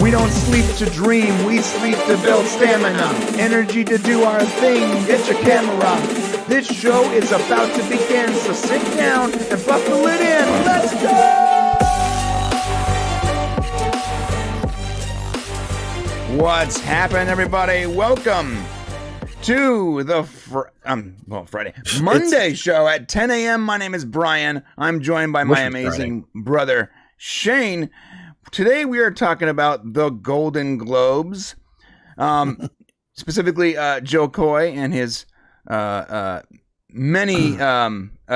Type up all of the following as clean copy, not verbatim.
We don't sleep to dream, we sleep to build stamina. Energy to do our thing, get your camera. This show is about to begin, so sit down and buckle it in. Let's go! What's happening, everybody? Welcome to the Monday show at 10 a.m. My name is Brian. I'm joined by my amazing brother, Shane. Today we are talking about the Golden Globes, specifically Joe Coy and his many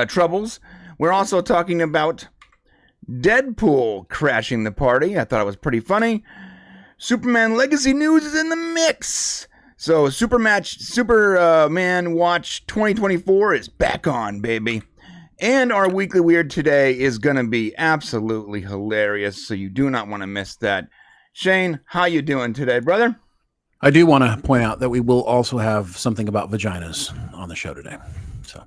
troubles. We're also talking about Deadpool crashing the party. I thought it was pretty funny. Superman Legacy News is in the mix. So Superman Watch 2024 is back on, baby. And our Weekly Weird today is going to be absolutely hilarious, so you do not want to miss that. Shane, how you doing today, brother? I do want to point out that we will also have something about vaginas on the show today. So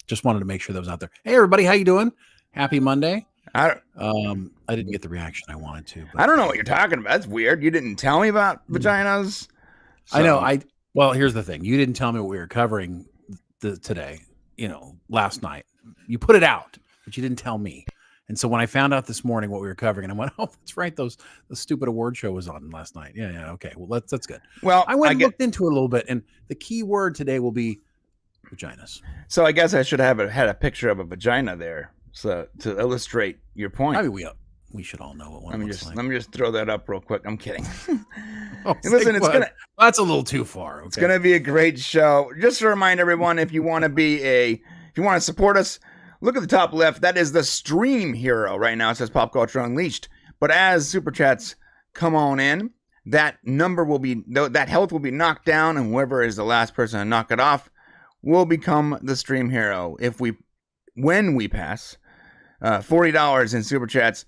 just wanted to make sure that was out there. Hey, everybody, how you doing? Happy Monday. I didn't get the reaction I wanted to. But I don't know what you're talking about. That's weird. You didn't tell me about vaginas. So. I know. Well, here's the thing. You didn't tell me what we were covering today, last night. You put it out, but you didn't tell me. And so when I found out this morning what we were covering, and I went, oh, that's right. The stupid award show was on last night. Yeah. Okay. Well, that's good. Well, I went and looked into it a little bit, and the key word today will be vaginas. So I guess I should have had a picture of a vagina there, so to illustrate your point. I mean, we should all know what one looks like. Let me just throw that up real quick. I'm kidding. Listen, that's a little too far. Okay? It's gonna be a great show. Just to remind everyone, if you want to support us, look at the top left. That is the stream hero right now. It says Pop Culture Unleashed. But as super chats come on in, that health will be knocked down, and whoever is the last person to knock it off will become the stream hero. When we pass $40 in super chats,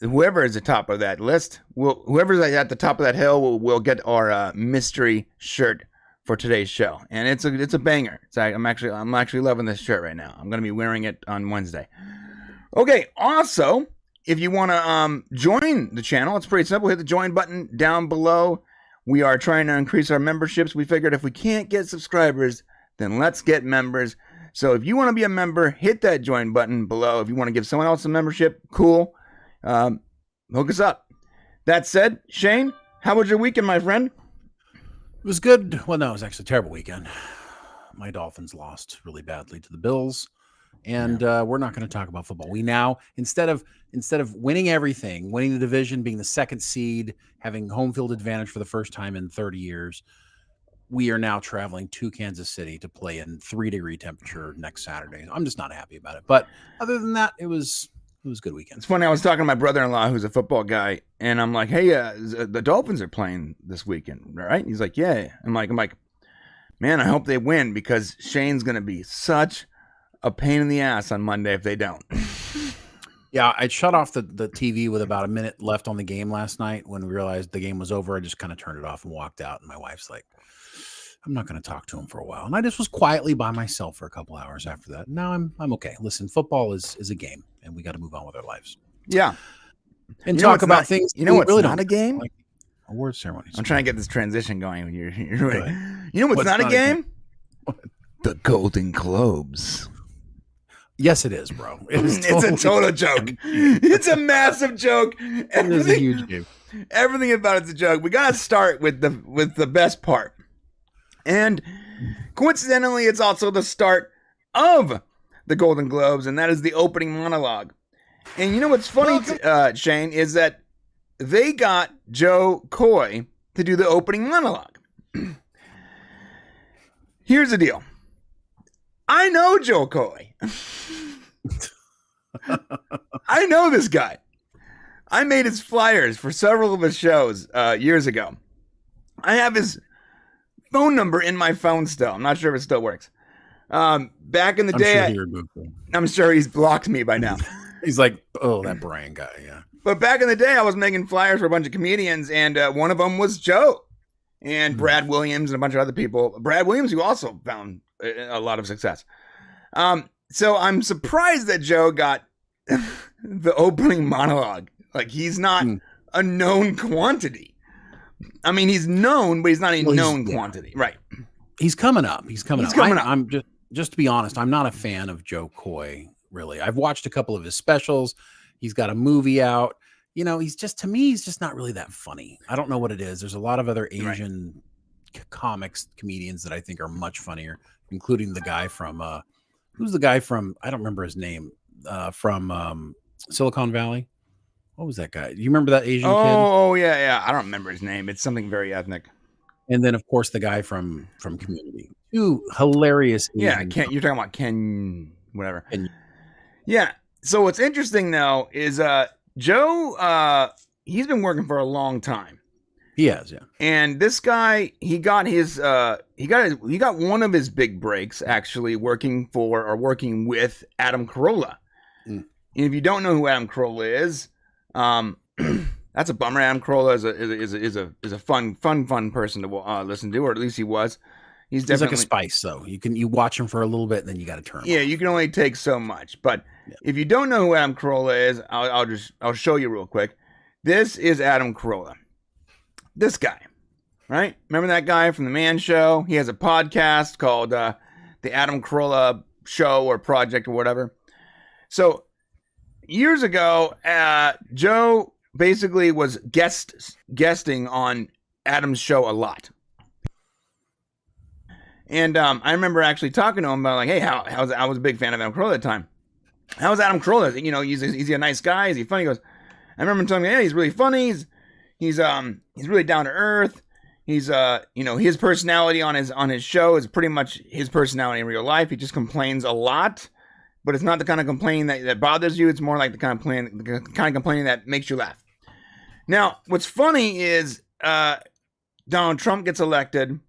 whoever is the top of that list, whoever's at the top of that hill will get our mystery shirt for today's show, and it's a banger. I'm actually loving this shirt right now. I'm gonna be wearing it on Wednesday. Okay. Also, if you want to join the channel, it's pretty simple. Hit the join button down below. We are trying to increase our memberships. We figured if we can't get subscribers, then let's get members. So if you want to be a member, hit that join button below. If you want to give someone else a membership, cool. Hook us up. That said, Shane, how was your weekend, my friend? It was good. Well, no, it was actually a terrible weekend. My Dolphins lost really badly to the Bills, and we're not going to talk about football. We now, instead of winning everything, winning the division, being the second seed, having home field advantage for the first time in 30 years, we are now traveling to Kansas City to play in 3-degree temperature next Saturday. I'm just not happy about it. But other than that, it was a good weekend. It's funny. I was talking to my brother-in-law, who's a football guy, and I'm like, "Hey, the Dolphins are playing this weekend, right?" He's like, "Yeah." I'm like, "Man, I hope they win because Shane's gonna be such a pain in the ass on Monday if they don't." Yeah, I shut off the TV with about a minute left on the game last night. When we realized the game was over, I just kind of turned it off and walked out. And my wife's like, I'm not going to talk to him for a while. And I just was quietly by myself for a couple hours after that. Now I'm okay. Listen, football is a game, and we got to move on with our lives. Yeah. And talk about things. You know what's really not a game? Like award ceremonies. I'm trying to get this transition going. You're right. You know what's not a game? The Golden Globes. Yes, it is, bro. It's a total joke. It's a massive joke. It is a huge game. Everything about it's a joke. We got to start with the best part. And coincidentally, it's also the start of the Golden Globes, and that is the opening monologue. And you know what's funny, Shane, is that they got Joe Coy to do the opening monologue. Here's the deal. I know Joe Coy. I know this guy. I made his flyers for several of his shows years ago. I have his phone number in my phone still. I'm not sure if it still works. Back in the day, I'm sure he's blocked me by now. He's like, oh, that Brian guy, yeah. But back in the day, I was making flyers for a bunch of comedians, and one of them was Joe. And Brad Williams and a bunch of other people. Brad Williams, who also found a lot of success. So I'm surprised that Joe got the opening monologue. Like, he's not a known quantity. I mean, he's known, but he's not a known quantity. Right. He's coming up. He's coming up. Coming up. I'm just to be honest, I'm not a fan of Joe Coy, really. I've watched a couple of his specials. He's got a movie out. You know, he's just not really that funny. I don't know what it is. There's a lot of other Asian comedians that I think are much funnier, including the guy from who's the guy from, I don't remember his name, from Silicon Valley. What was that guy? Do you remember that Asian kid? Oh, yeah. I don't remember his name. It's something very ethnic. And then, of course, the guy from Community. Two hilarious Asian you're talking about Ken, whatever. Yeah. So what's interesting, though, is Joe, he's been working for a long time. He has, yeah. And this guy, he got one of his big breaks actually working with Adam Carolla. And if you don't know who Adam Carolla is, that's a bummer. Adam Carolla is a fun person to listen to, or at least he was. He's definitely like a spice, though. You watch him for a little bit, and then you got to turn him off. You can only take so much. But if you don't know who Adam Carolla is, I'll show you real quick. This is Adam Carolla. This guy, right? Remember that guy from the Man Show? He has a podcast called the Adam Carolla Show or Project or whatever. So years ago, Joe basically was guesting on Adam's show a lot. And I remember actually talking to him about, like, hey, I was a big fan of Adam Carolla at the time. How's Adam Carolla? You know, is he a nice guy? Is he funny? He goes, I remember him telling me, yeah, he's really funny. He's really down to earth. He's his personality on his show is pretty much his personality in real life. He just complains a lot, but it's not the kind of complaining that bothers you. It's more like the kind of complaining that makes you laugh. Now, what's funny is Donald Trump gets elected,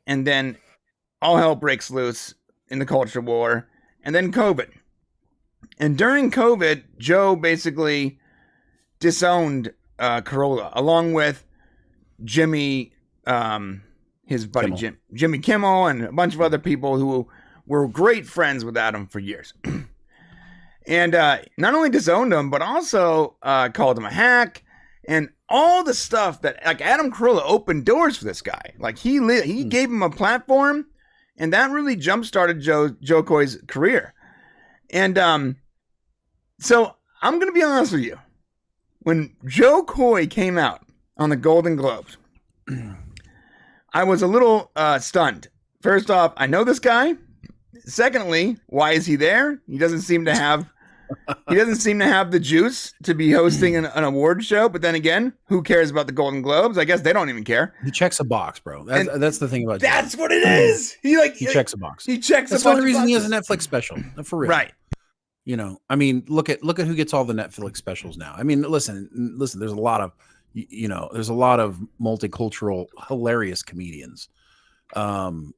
and then all hell breaks loose in the culture war, and then COVID. And during COVID, Joe basically disowned Carolla, along with Jimmy, his buddy Jimmy Kimmel, and a bunch of other people who were great friends with Adam for years. And not only disowned him, but also called him a hack, and all the stuff that, like, Adam Carolla opened doors for this guy. Like, he gave him a platform, and that really jump-started Joe Coy's career. And so I'm going to be honest with you. When Joe Coy came out on the Golden Globes, I was a little stunned. First off, I know this guy. Secondly, why is he there? He doesn't seem to have the juice to be hosting an award show. But then again, who cares about the Golden Globes? I guess they don't even care. He checks a box, bro. That's the thing about Joe. That's what it is. He checks a box. He checks. That's the only reason he has a Netflix special, for real. Right. You know, I mean, look at who gets all the Netflix specials now. I mean, listen. There's a lot of, there's a lot of multicultural, hilarious comedians.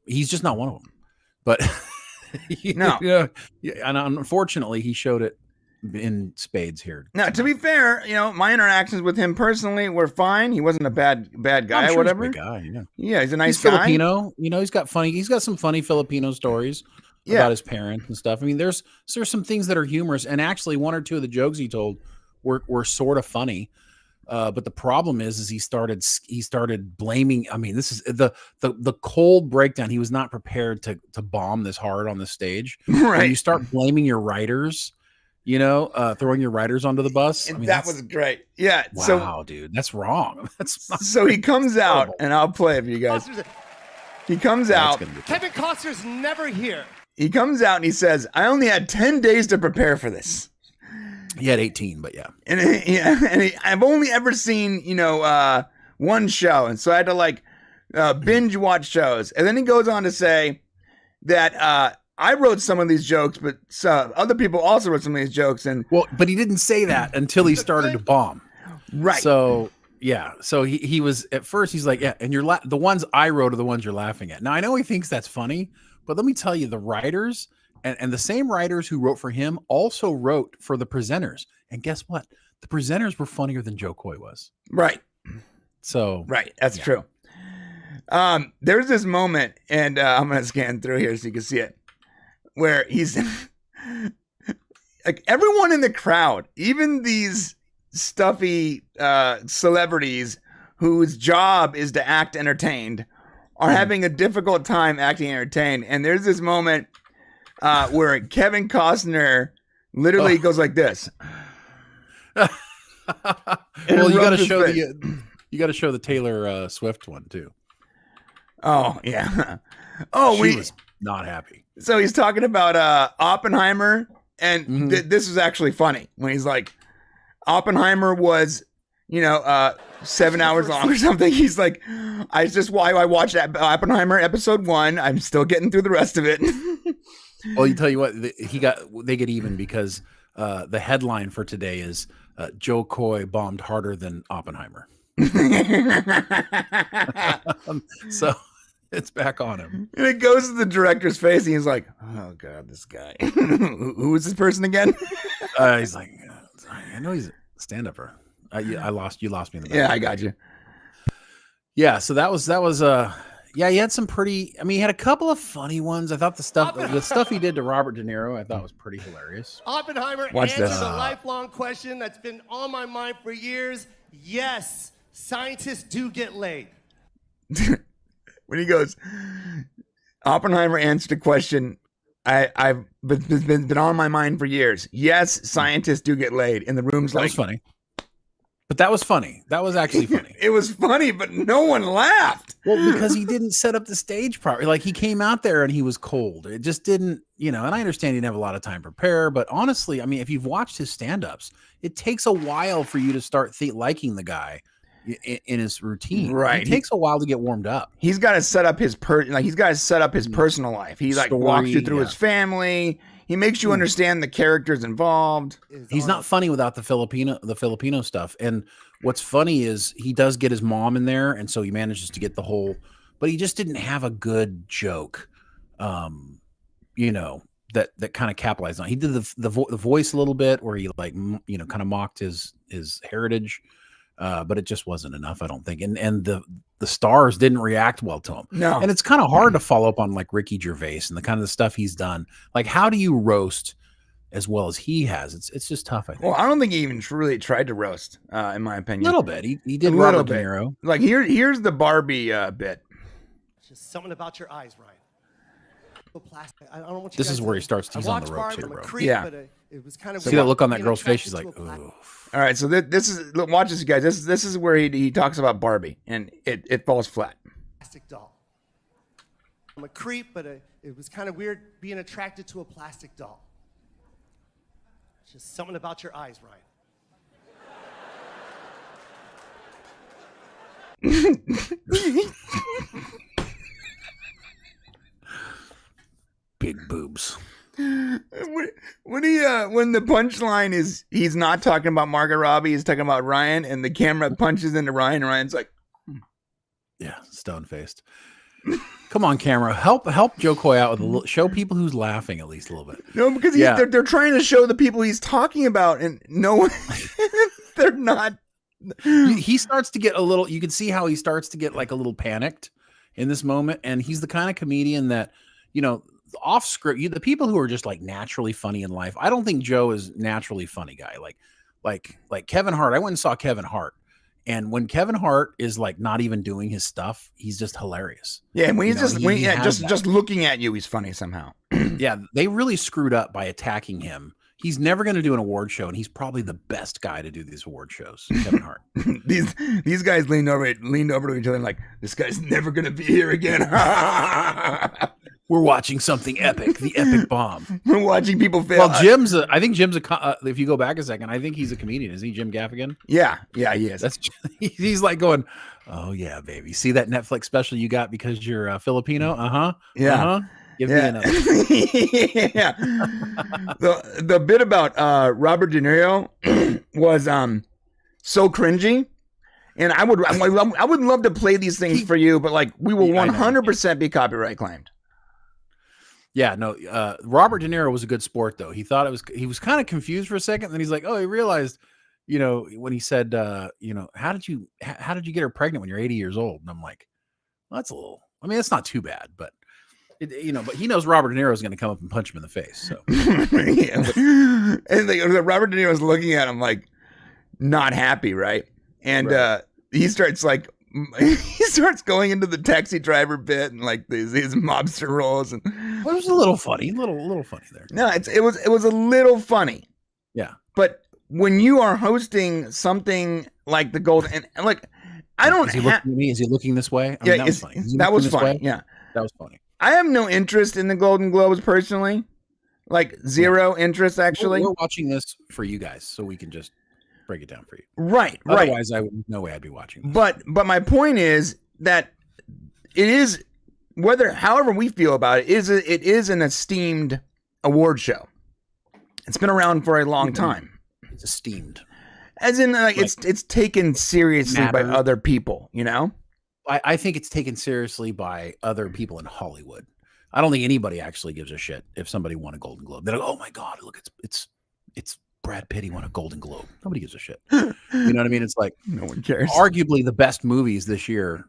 He's just not one of them. But no, and unfortunately, he showed it in spades here. Now, to be fair, my interactions with him personally were fine. He wasn't a bad guy or whatever. He's a good guy, yeah, he's a nice guy. Filipino. He's got some funny Filipino stories. About his parents and stuff. I mean, there's some things that are humorous, and actually one or two of the jokes he told were sort of funny. But the problem is he started blaming. I mean, this is the cold breakdown. He was not prepared to bomb this hard on the stage. Right. When you start blaming your writers, throwing your writers onto the bus. And that was great. Yeah. Wow, dude, that's wrong. So he comes out, and I'll play it for you guys. He comes out. Kevin Costner's never here. He comes out and he says, I only had 10 days to prepare for this. He had 18, but yeah. And I've only ever seen, one show. And so I had to binge watch shows. And then he goes on to say that I wrote some of these jokes, but other people also wrote some of these jokes. But he didn't say that until he started to bomb. Right. So, yeah. So he was, at first he's like, yeah, and the ones I wrote are the ones you're laughing at. Now, I know he thinks that's funny, but let me tell you, the writers and the same writers who wrote for him also wrote for the presenters. And guess what? The presenters were funnier than Joe Coy was. Right. So. Right. That's true. There's this moment, and I'm going to scan through here so you can see it, where he's like, everyone in the crowd, even these stuffy celebrities whose job is to act entertained are having a difficult time acting entertained. And there's this moment where Kevin Costner literally goes like this. Well, you got to show the Taylor Swift one too. Oh yeah. Oh, she was not happy. So he's talking about Oppenheimer, and this is actually funny when he's like, Oppenheimer was, 7 hours long or something. He's like, I watched Oppenheimer episode 1. I'm still getting through the rest of it. Well, you tell you what, they get even because the headline for today is Joe Coy bombed harder than Oppenheimer. So it's back on him. And it goes to the director's face, and he's like, "Oh God, this guy. Who is this person again?" He's like, "I know he's a stand-upper." You lost me in the back. Yeah, I got you. Yeah, so that was yeah, he had some pretty. I mean, he had a couple of funny ones. I thought the stuff he did to Robert De Niro, I thought was pretty hilarious. Oppenheimer answered a lifelong question that's been on my mind for years. Yes, scientists do get laid. When he goes, Oppenheimer answered a question I've been on my mind for years. Yes, scientists do get laid. And the room's that was funny. But that was funny. That was actually funny. It was funny, but no one laughed. Well, because he didn't set up the stage properly. Like, he came out there and he was cold. It just didn't, and I understand he didn't have a lot of time to prepare, but honestly, I mean, if you've watched his stand-ups, it takes a while for you to start liking the guy in his routine. Right. It takes a while to get warmed up. He's got to set up his personal life. He walks you through his family. He makes you understand the characters involved. He's not funny without the Filipino stuff. And what's funny is he does get his mom in there, and so he manages to get the whole. But he just didn't have a good joke, that kind of capitalized on. He did the voice a little bit where he kind of mocked his heritage. But it just wasn't enough, I don't think. And the stars didn't react well to him. No. And it's kind of hard to follow up on like Ricky Gervais and the kind of the stuff he's done. Like, how do you roast as well as he has? It's just tough, I think. Well, I don't think he even really tried to roast, in my opinion. A little bit. He did Robert De Niro. Like, here's the Barbie bit. Just something about your eyes, Ryan. Plastic. I don't want you this is where he starts teasing on the ropes here, bro. Yeah. But it was kind of see that look on that girl's face. She's like, ooh. All right, so this is watch this, guys. This is where he talks about Barbie, and it falls flat. Plastic doll. I'm a creep, but it was kind of weird being attracted to a plastic doll. Just something about your eyes, Ryan. Big boobs. When the punchline is he's not talking about Margot Robbie, he's talking about Ryan, and the camera punches into Ryan, and Ryan's like, yeah, stone faced. Come on, camera, help Joe Coy out with a little. Show people who's laughing at least a little bit. No, because they're trying to show the people he's talking about, and no one, they're not. He starts to get a little. You can see how he starts to get like a little panicked in this moment, and he's the kind of comedian that off script, the people who are just like naturally funny in life. I don't think Joe is naturally funny guy. Like Kevin Hart. I went and saw Kevin Hart, and when Kevin Hart is like not even doing his stuff, he's just hilarious. Yeah, and when he's just looking at you, he's funny somehow. Yeah, they really screwed up by attacking him. He's never going to do an award show, and he's probably the best guy to do these award shows. Kevin Hart. these guys leaned over to each other and like, this guy's never going to be here again. We're watching something epic, the epic bomb. We're watching people fail. Well, I think Jim's if you go back a second, I think he's a comedian. Isn't he Jim Gaffigan? Yeah, he is. He's like going, oh yeah, baby. See that Netflix special you got because you're Filipino? Yeah. Uh-huh. Give me another. Yeah. The bit about Robert De Niro was so cringy. And I would love to play these things for you, but like we will 100% be copyright claimed. Yeah, no. Robert De Niro was a good sport, though. He thought he was kind of confused for a second. Then he's like, oh, he realized, when he said, how did you get her pregnant when you're 80 years old? And I'm like, well, that's a little. I mean, it's not too bad, but but he knows Robert De Niro is going to come up and punch him in the face. So, and Robert De Niro is looking at him like, not happy, right? And Right. he starts like he starts going into the taxi driver bit and like these mobster roles, and Well, it was a little funny, little funny there. no, it was a little funny. Yeah. But when you are hosting something like the Golden, and like I don't Is he looking at me? Is he looking this way? I yeah, mean, that was funny. Is he that looking was this funny. way? Yeah, That was funny. I have no interest in the Golden Globes personally, like zero interest actually. We're watching this for you guys, so we can just break it down for you. Right. Otherwise, no way I'd be watching this. But my point is that it is however we feel about it is an esteemed award show. It's been around for a long time. It's esteemed. As in like it's taken seriously by matters. other people, you know? I think it's taken seriously by other people in Hollywood. I don't think anybody actually gives a shit if somebody won a Golden Globe. They're like, "Oh my god, look, it's Brad Pitt. He won a Golden Globe." Nobody gives a shit. You know what I mean? It's like No one cares. arguably the best movies this year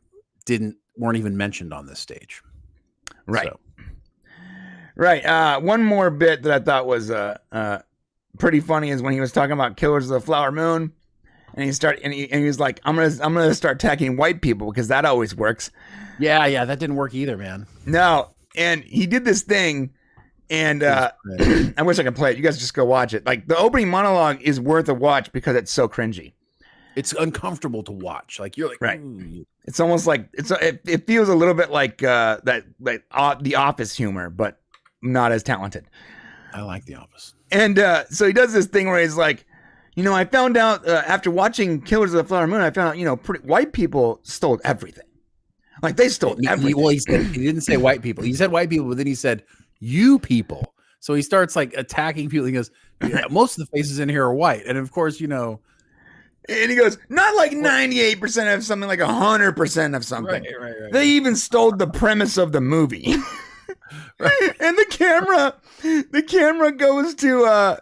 weren't even mentioned on this stage. Right. So, Right. One more bit that I thought was pretty funny is when he was talking about Killers of the Flower Moon, and he was like, "I'm gonna start attacking white people because that always works." yeah, that didn't work either, man. No, and he did this thing, and I wish I could play it. You guys just go watch it. Like the opening monologue is worth a watch because it's so cringy. It's uncomfortable to watch. Like you're like, Right. "Ooh." It's almost like it feels a little bit like the Office humor, but not as talented. I like The Office. And so he does this thing where he's like, I found out after watching Killers of the Flower Moon, I found out, white people stole everything. Like they stole everything. He didn't say white people. He said white people, but then he said you people. So he starts like attacking people. He goes, "Yeah, most of the faces in here are white," and of course, And he goes, not like 98% of something, like 100% of something. Right. They even stole the premise of the movie. Right. And the camera goes to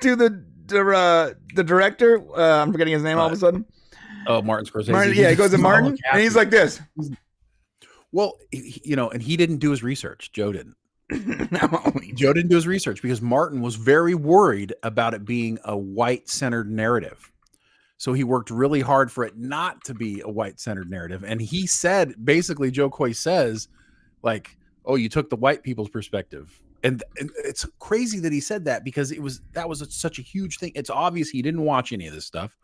the director. I'm forgetting his name all of a sudden. Oh, Martin Scorsese. He goes to Martin, and he's like this. Well, and he didn't do his research. Joe didn't. No. Joe didn't do his research because Martin was very worried about it being a white-centered narrative. So he worked really hard for it not to be a white-centered narrative. And he said, basically, Joe Coy says, like, "Oh, you took the white people's perspective." And it's crazy that he said that because that was such a huge thing. It's obvious he didn't watch any of this stuff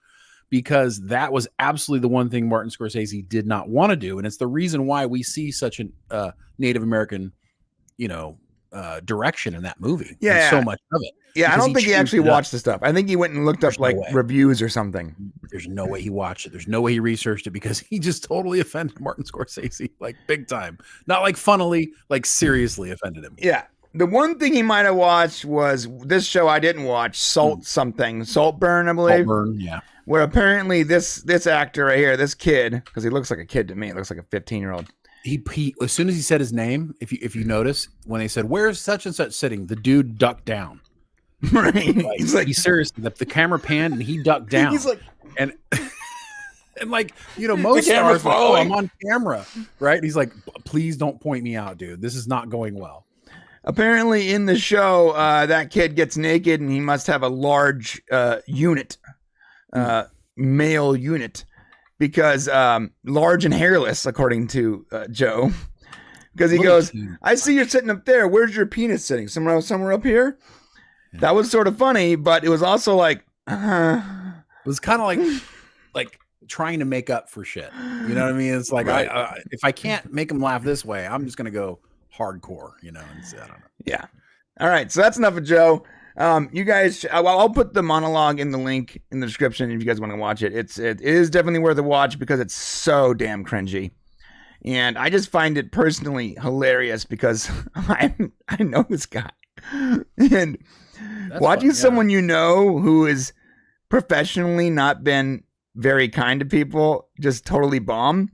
because that was absolutely the one thing Martin Scorsese did not want to do. And it's the reason why we see such a Native American, direction in that movie. Yeah. And so much of it. Yeah, I Because don't think he actually changed it up. watched the stuff. I think he went and looked up There's no way. reviews or something. There's no way he watched it. There's no way he researched it because he just totally offended Martin Scorsese, like big time. Not like funnily, like seriously offended him. Yeah. The one thing he might have watched was this show I didn't watch, Saltburn, I believe. Saltburn, yeah. Where apparently this actor right here, this kid, because he looks like a kid to me, it looks like a 15-year-old. He as soon as he said his name, if you notice, when they said, "Where's such and such sitting?" the dude ducked down. Right. Like, He's like, he seriously, the camera panned and he ducked down. he's like, and like, most The camera's stars, like, "Oh, following." I'm on camera," right? And he's like, "Please don't point me out, dude. This is not going well." apparently in the show, that kid gets naked and he must have a large unit, male unit, because large and hairless, according to Joe. Because he goes, "I see you're sitting up there. Where's your penis sitting? Somewhere up here?" Yeah. That was sort of funny, but it was also like, it was kind of like trying to make up for shit. You know what I mean? It's like, right. If I can't make them laugh this way, I'm just gonna go hardcore. And I don't know. Yeah. All right. So that's enough of Joe. You guys, I'll put the monologue in the link in the description if you guys want to watch it. It is definitely worth a watch because it's so damn cringy. And I just find it personally hilarious because I know this guy. And that's watching someone who is professionally not been very kind to people just totally bomb,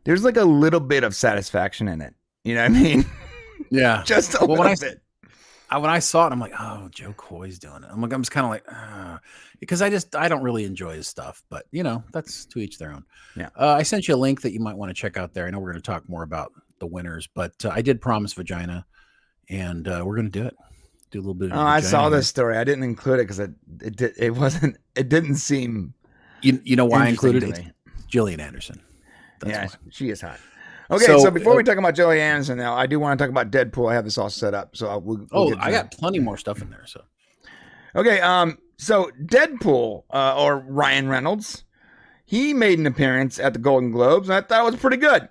there's like a little bit of satisfaction in it. You know what I mean? Yeah. Just a little bit. When I saw it, I'm like, "Oh, Joe Coy's doing it." I'm just kind of like, because I don't really enjoy his stuff, but that's to each their own. Yeah. I sent you a link that you might want to check out there. I know we're going to talk more about the winners, but I did promise vagina, and we're going to do it. I saw this story. I didn't include it because it didn't seem You know why I Interesting included to it? me. Gillian Anderson. That's Yeah, why. she is hot. Okay, so before we talk about Gillian Anderson now, I do want to talk about Deadpool. I have this all set up, so we'll get to I that. got plenty more stuff in there. So Okay, so Deadpool, or Ryan Reynolds, he made an appearance at the Golden Globes, and I thought it was pretty good.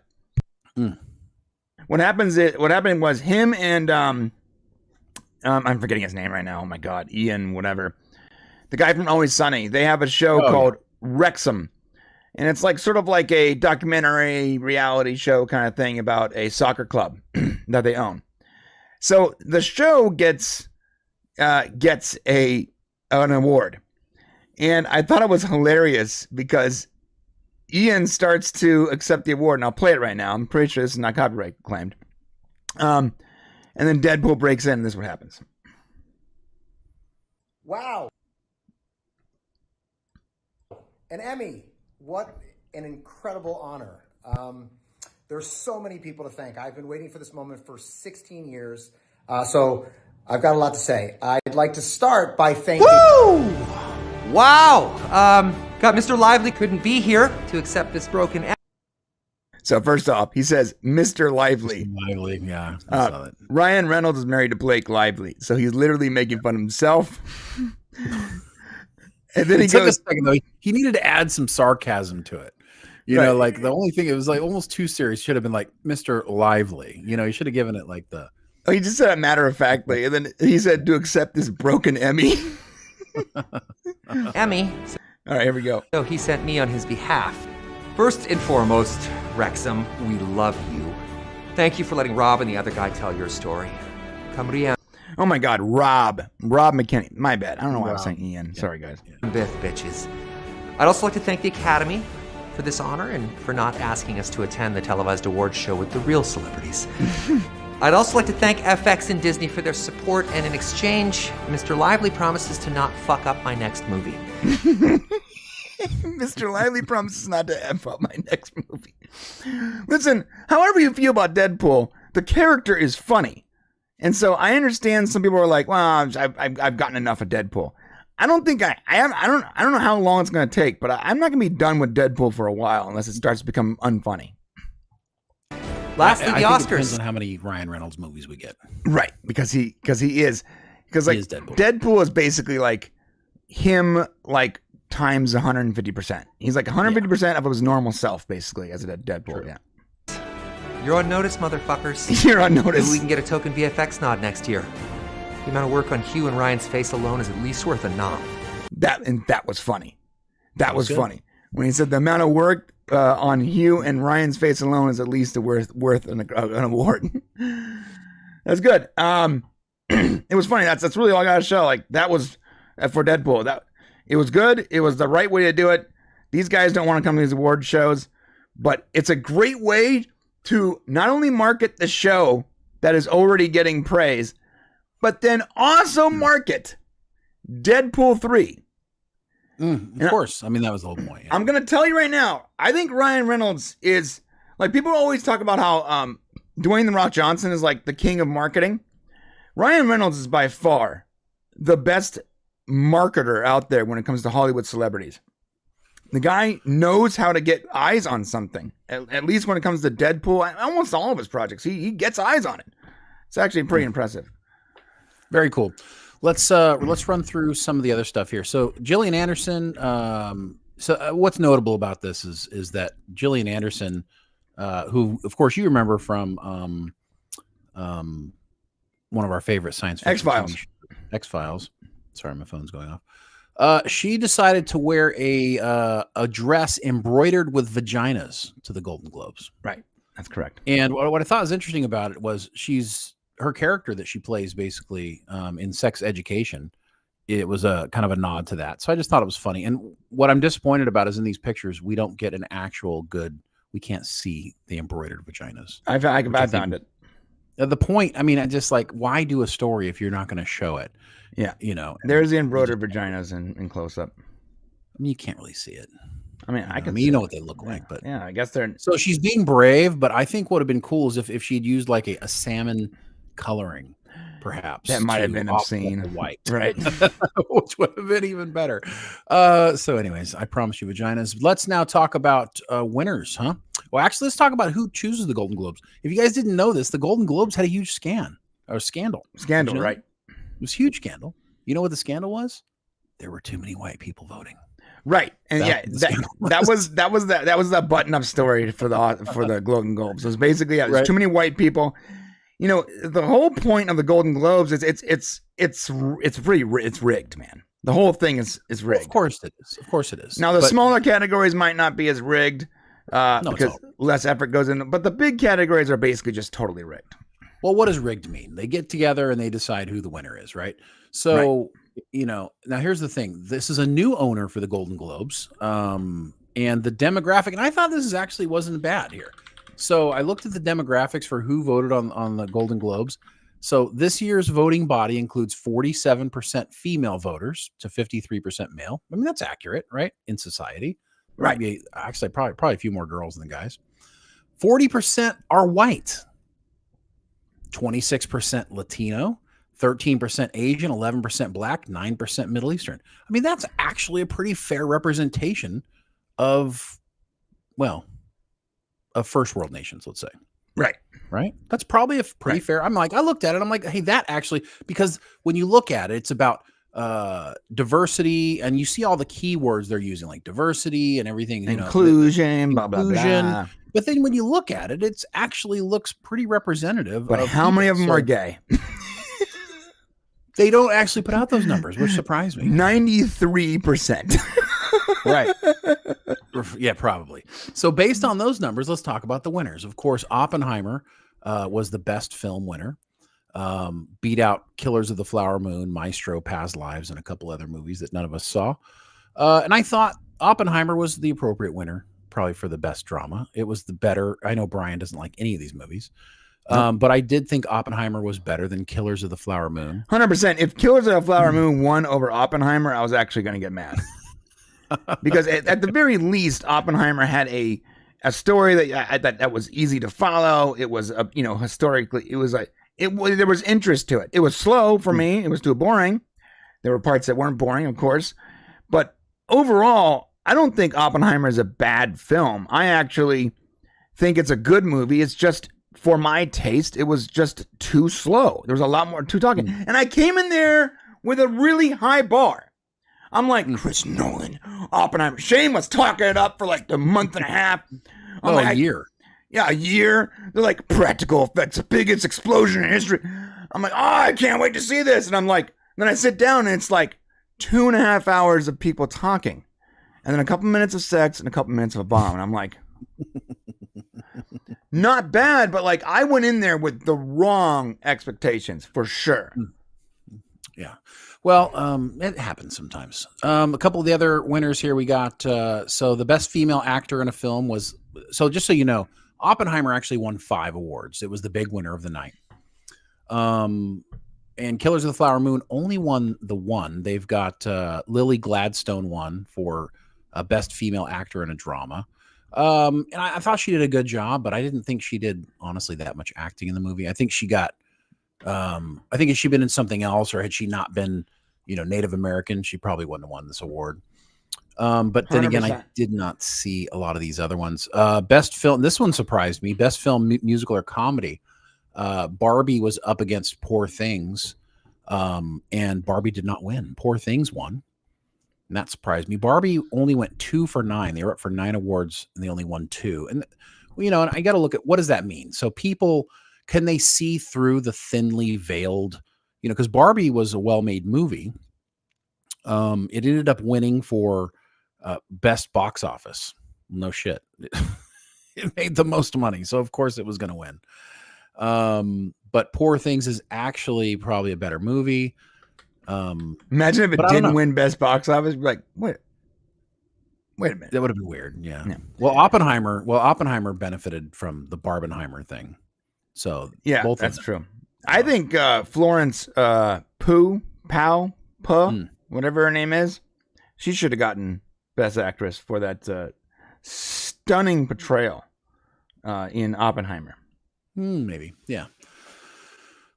What happened was him and I'm forgetting his name right now. Oh my god, Ian, whatever. The guy from Always Sunny. They have a show called Wrexham, and it's like sort of like a documentary reality show kind of thing about a soccer club that they own. So the show gets an award, and I thought it was hilarious because Ian starts to accept the award, and I'll play it right now. I'm pretty sure this is not copyright claimed. And then Deadpool breaks in, and this is what happens. Wow. An Emmy. What an incredible honor. There's so many people to thank. I've been waiting for this moment for 16 years. So I've got a lot to say. I'd like to start by thanking... Woo! Wow. God, Mr. Lively couldn't be here to accept this broken... So first off, he says, Mr. Lively. Lively, yeah. I saw that. Ryan Reynolds is married to Blake Lively, so he's literally making fun of himself. And then he took goes, a second, though. He needed to add some sarcasm to it. You know, like the only thing, it was like almost too serious. Should have been like Mr. Lively. You know, he should have given it like the... Oh, he just said it matter-of-factly, and then he said to accept this broken Emmy. Emmy. All right, here we go. So he sent me on his behalf. First and foremost, Wrexham, we love you. Thank you for letting Rob and the other guy tell your story. Cambrian. Oh my God, Rob McKinney. My bad. I don't know why I was saying Ian. Yeah. Sorry, guys. Biff, bitches. I'd also like to thank the Academy for this honor and for not asking us to attend the televised awards show with the real celebrities. I'd also like to thank FX and Disney for their support, and in exchange, Mr. Lively promises to not fuck up my next movie. Mr. Lively promises not to F up my next movie. Listen, however you feel about Deadpool, the character is funny. And so I understand some people are like, well, I've gotten enough of Deadpool. I don't think I don't know how long it's going to take, but I'm not going to be done with Deadpool for a while unless it starts to become unfunny. Lastly, the Oscars. It depends on how many Ryan Reynolds movies we get. Right, because he is He is Deadpool. Deadpool is basically like him like times 150%. He's like 150% of his normal self, basically, as a Deadpool. True. Yeah. You're on notice, motherfuckers. You're on notice. Maybe we can get a token VFX nod next year. The amount of work on Hugh and Ryan's face alone is at least worth a nom. That was funny. That was funny. When he said the amount of work on Hugh and Ryan's face alone is at least worth an award. That's good. It was funny. That's really all I got to show. Like, that was for Deadpool. It was good. It was the right way to do it. These guys don't want to come to these award shows, but it's a great way to not only market the show that is already getting praise, but then also market Deadpool 3. Of course. I mean, that was the whole point. Yeah. I'm going to tell you right now, I think Ryan Reynolds is, like, people always talk about how Dwayne "The Rock" Johnson is like the king of marketing. Ryan Reynolds is by far the best marketer out there when it comes to Hollywood celebrities. The guy knows how to get eyes on something. At least when it comes to Deadpool, almost all of his projects, he gets eyes on it. It's actually pretty impressive. Very cool. Let's run through some of the other stuff here. So Gillian Anderson. What's notable about this is that Gillian Anderson, who of course you remember from one of our favorite science fiction X-Files. Sorry, my phone's going off. She decided to wear a dress embroidered with vaginas to the Golden Globes. Right. That's correct. And what I thought was interesting about it was her character that she plays basically in Sex Education. It was a kind of a nod to that. So I just thought it was funny. And what I'm disappointed about is in these pictures, we don't get an actual we can't see the embroidered vaginas. I found it. The point, I mean, I just like, why do a story if you're not going to show it? Yeah. You know, there's the embroidered vaginas in close up. I mean, you can't really see it. I mean, you know what they look like, but yeah, I guess they're. So she's being brave, but I think what would have been cool is if she'd used like a salmon coloring perhaps. That might have to been offset obscene. the white. Right. Which would have been even better. So anyways, I promise you vaginas. Let's now talk about winners, huh? Well, actually, let's talk about who chooses the Golden Globes. If you guys didn't know this, the Golden Globes had a huge scandal. Scandal, Did you know right? that? It was a huge scandal. You know what the scandal was? There were too many white people voting. Right. And That was that was the button-up story for the Golden Globes. It was basically there's Right. too many white people. You know, the whole point of the Golden Globes is it's rigged, man. The whole thing is rigged. Of course it is. Of course it is. Now the But- smaller categories might not be as rigged it's because all less effort goes in, but the big categories are basically just totally rigged. Well, what does rigged mean? They get together and they decide who the winner is, right? So, you know, now here's the thing. This is a new owner for the Golden Globes. And the demographic, and I thought this actually wasn't bad here. So I looked at the demographics for who voted on the Golden Globes. So this year's voting body includes 47% female voters to 53% male. I mean, that's accurate, right? In society. There might be actually probably a few more girls than guys. 40% are white. 26% Latino, 13% Asian, 11% Black, 9% Middle Eastern. I mean, that's actually a pretty fair representation of, well, of first world nations, let's say. Right? That's probably a pretty fair. I looked at it. I'm like, hey, that actually, because when you look at it, it's about diversity, and you see all the keywords they're using, like diversity and everything. Inclusion, blah, blah, blah. But then when you look at it, it actually looks pretty representative. But how many of them are gay? They don't actually put out those numbers, which surprised me. 93%. Right. Yeah, probably. So based on those numbers, let's talk about the winners. Of course, Oppenheimer was the best film winner. Beat out Killers of the Flower Moon, Maestro, Past Lives, and a couple other movies that none of us saw. And I thought Oppenheimer was the appropriate winner, probably for the best drama. It was the better. I know Brian doesn't like any of these movies. But I did think Oppenheimer was better than Killers of the Flower Moon. 100%. If Killers of the Flower Moon won over Oppenheimer, I was actually going to get mad. Because at the very least, Oppenheimer had a story that was easy to follow. It was, historically, it was there was interest to it. It was slow for me. It was too boring. There were parts that weren't boring, of course. But overall, I don't think Oppenheimer is a bad film. I actually think it's a good movie. It's just, for my taste, it was just too slow. There was a lot more to talking. And I came in there with a really high bar. I'm like, Chris Nolan, Oppenheimer. Shane was talking it up for like a month and a half. A year. Yeah, a year. They're like, practical effects, the biggest explosion in history. I'm like, I can't wait to see this. And I'm like, then I sit down and it's like 2.5 hours of people talking. And then a couple minutes of sex and a couple minutes of a bomb. And I'm like, not bad, but like I went in there with the wrong expectations for sure. Yeah. Well, it happens sometimes. A couple of the other winners here we got. So the best female actor in a film was, so just so you know, Oppenheimer actually won 5 awards. It was the big winner of the night. And Killers of the Flower Moon only won the one. They've got Lily Gladstone won for best female actor in a drama. And I thought she did a good job, but I didn't think she did, honestly, that much acting in the movie. I think she got, I think if she'd been in something else, or had she not been, Native American, she probably wouldn't have won this award. But then again, 100%. I did not see a lot of these other ones. Best film, this one surprised me. Best film, musical or comedy. Barbie was up against Poor Things, and Barbie did not win. Poor Things won. And that surprised me. Barbie only went 2 for 9. They were up for 9 awards and they only won 2. And, and I got to look at, what does that mean? So people, can they see through the thinly veiled, because Barbie was a well-made movie. It ended up winning for best box office. No shit. It made the most money. So of course it was going to win. But Poor Things is actually probably a better movie. Imagine if it didn't win best box office. Like, wait a minute. That would have been weird. Yeah. Well, Oppenheimer benefited from the Barbenheimer thing. So yeah, both that's true. I think Florence Pugh, whatever her name is, she should have gotten best actress for that stunning portrayal in Oppenheimer. Maybe. Yeah.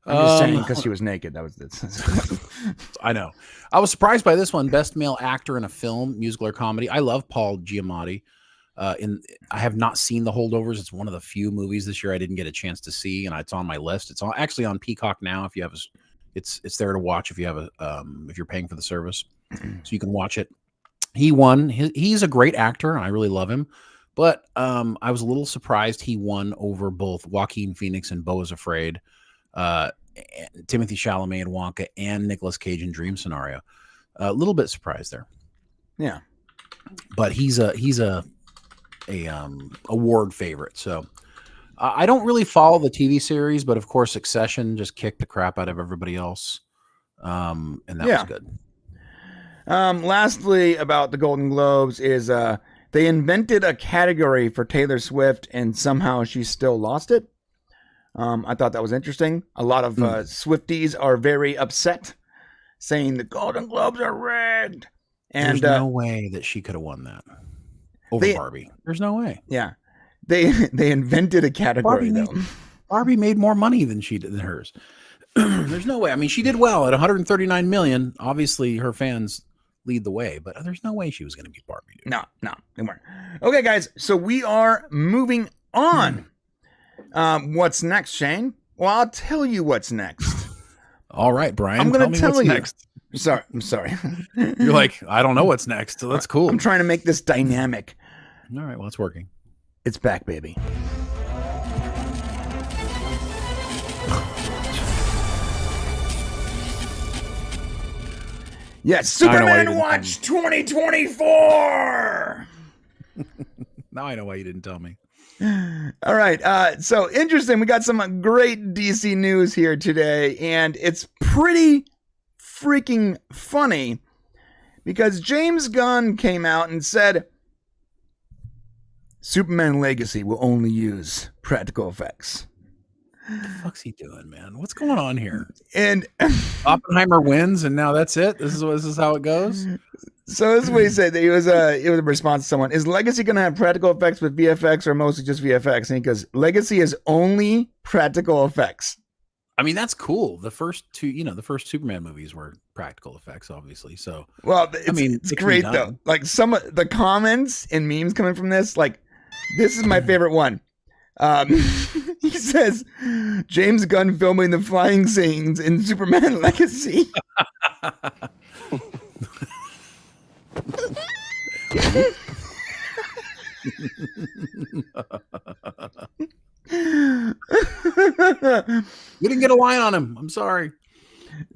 I'm just saying because she was naked. That was it. I know. I was surprised by this one. Best male actor in a film, musical or comedy. I love Paul Giamatti. I have not seen The Holdovers. It's one of the few movies this year I didn't get a chance to see, and it's on my list. It's actually on Peacock now. If you have it's there to watch if you have if you're paying for the service, so you can watch it. He won. He's a great actor, and I really love him. But I was a little surprised he won over both Joaquin Phoenix and Beau is Afraid. Timothy Chalamet and Wonka, and Nicolas Cage in Dream Scenario. A little bit surprised there. Yeah, but he's a award favorite. So I don't really follow the TV series, but of course Succession just kicked the crap out of everybody else, and that was good. Lastly, about the Golden Globes is they invented a category for Taylor Swift, and somehow she still lost it. I thought that was interesting. A lot of Swifties are very upset, saying the Golden Globes are rigged. And there's no way that she could have won that over Barbie. There's no way. Yeah, they invented a category Barbie made more money than hers. There's no way. I mean, she did well at 139 million. Obviously, her fans lead the way, but there's no way she was going to beat Barbie. Dude. No, they weren't. Okay, guys, so we are moving on. What's next, Shane? Well, I'll tell you what's next. All right, Brian. I'm going to tell you. Next. I'm sorry. You're like, I don't know what's next. So that's cool. I'm trying to make this dynamic. All right, well, it's working. It's back, baby. Yes, Superman Watch 2024. Now I know why you didn't tell me. All right. So interesting. We got some great DC news here today, and it's pretty freaking funny because James Gunn came out and said Superman Legacy will only use practical effects. What the fuck's he doing, man? What's going on here? And Oppenheimer wins, and now that's it. This is how it goes. So this is what he said. It was a response to someone. Is Legacy going to have practical effects with VFX or mostly just VFX? And he goes, Legacy is only practical effects. I mean, that's cool. The first the first Superman movies were practical effects, obviously. So, well, it's great though. Like some of the comments and memes coming from this, like this is my favorite one. He says, James Gunn filming the flying scenes in Superman Legacy. We didn't get a line on him. I'm sorry.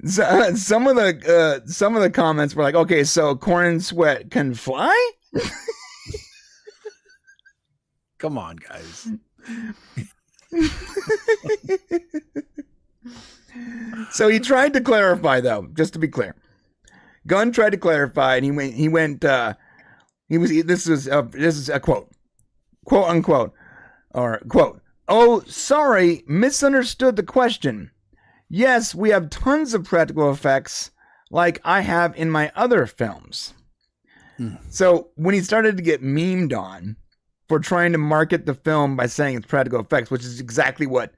So, some of the comments were like, okay, so Corn and Sweat can fly? Come on, guys. So he tried to clarify, though, just to be clear. Gunn tried to clarify, and this is a quote unquote, or quote, oh, sorry, misunderstood the question. Yes, we have tons of practical effects like I have in my other films. So when he started to get memed on for trying to market the film by saying it's practical effects, which is exactly what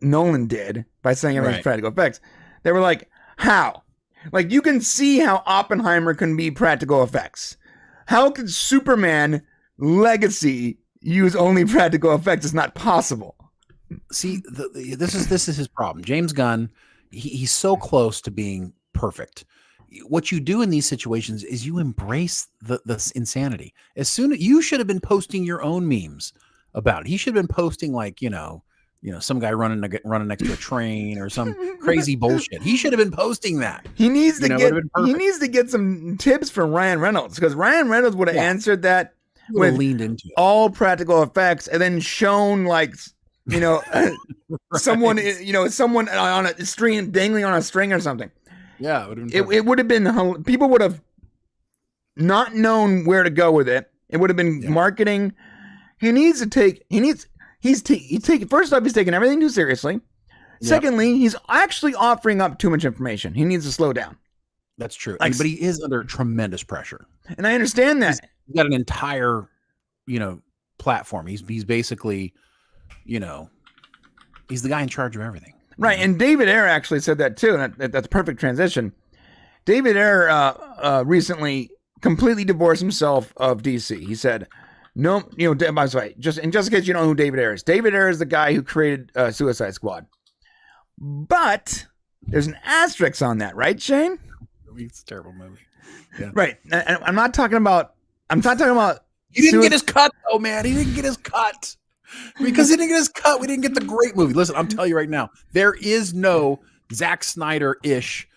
Nolan did by saying everything's practical effects, they were like, how? Like, you can see how Oppenheimer can be practical effects. How could Superman Legacy use only practical effects? It's not possible. See, this is his problem. James Gunn, he's so close to being perfect. What you do in these situations is you embrace the insanity. As soon as you should have been posting your own memes about it. He should have been posting like, some guy running next to a train or some crazy bullshit. He should have been posting that. He needs to get some tips from Ryan Reynolds, because Ryan Reynolds would have answered that with leaned into all practical effects and then shown like someone on a string dangling on a string or something. Yeah, it would have been, people would have not known where to go with it. It would have been marketing. First off, he's taking everything too seriously. Yep. Secondly, he's actually offering up too much information. He needs to slow down. That's true. But he is under tremendous pressure. And I understand that. He's got an entire, platform. He's basically, he's the guy in charge of everything. Right, and David Ayer actually said that too, and that's a perfect transition. David Ayer recently completely divorced himself of DC. He said, "No, by the way, just in case you don't know who David Ayer is. David Ayer is the guy who created Suicide Squad, but there's an asterisk on that, right, Shane? It's a terrible movie. Yeah. Right. And I'm not talking about. He didn't get his cut, though, man. He didn't get his cut. Because he didn't get his cut, we didn't get the great movie. Listen, I'm telling you right now, there is no Zack Snyder-ish.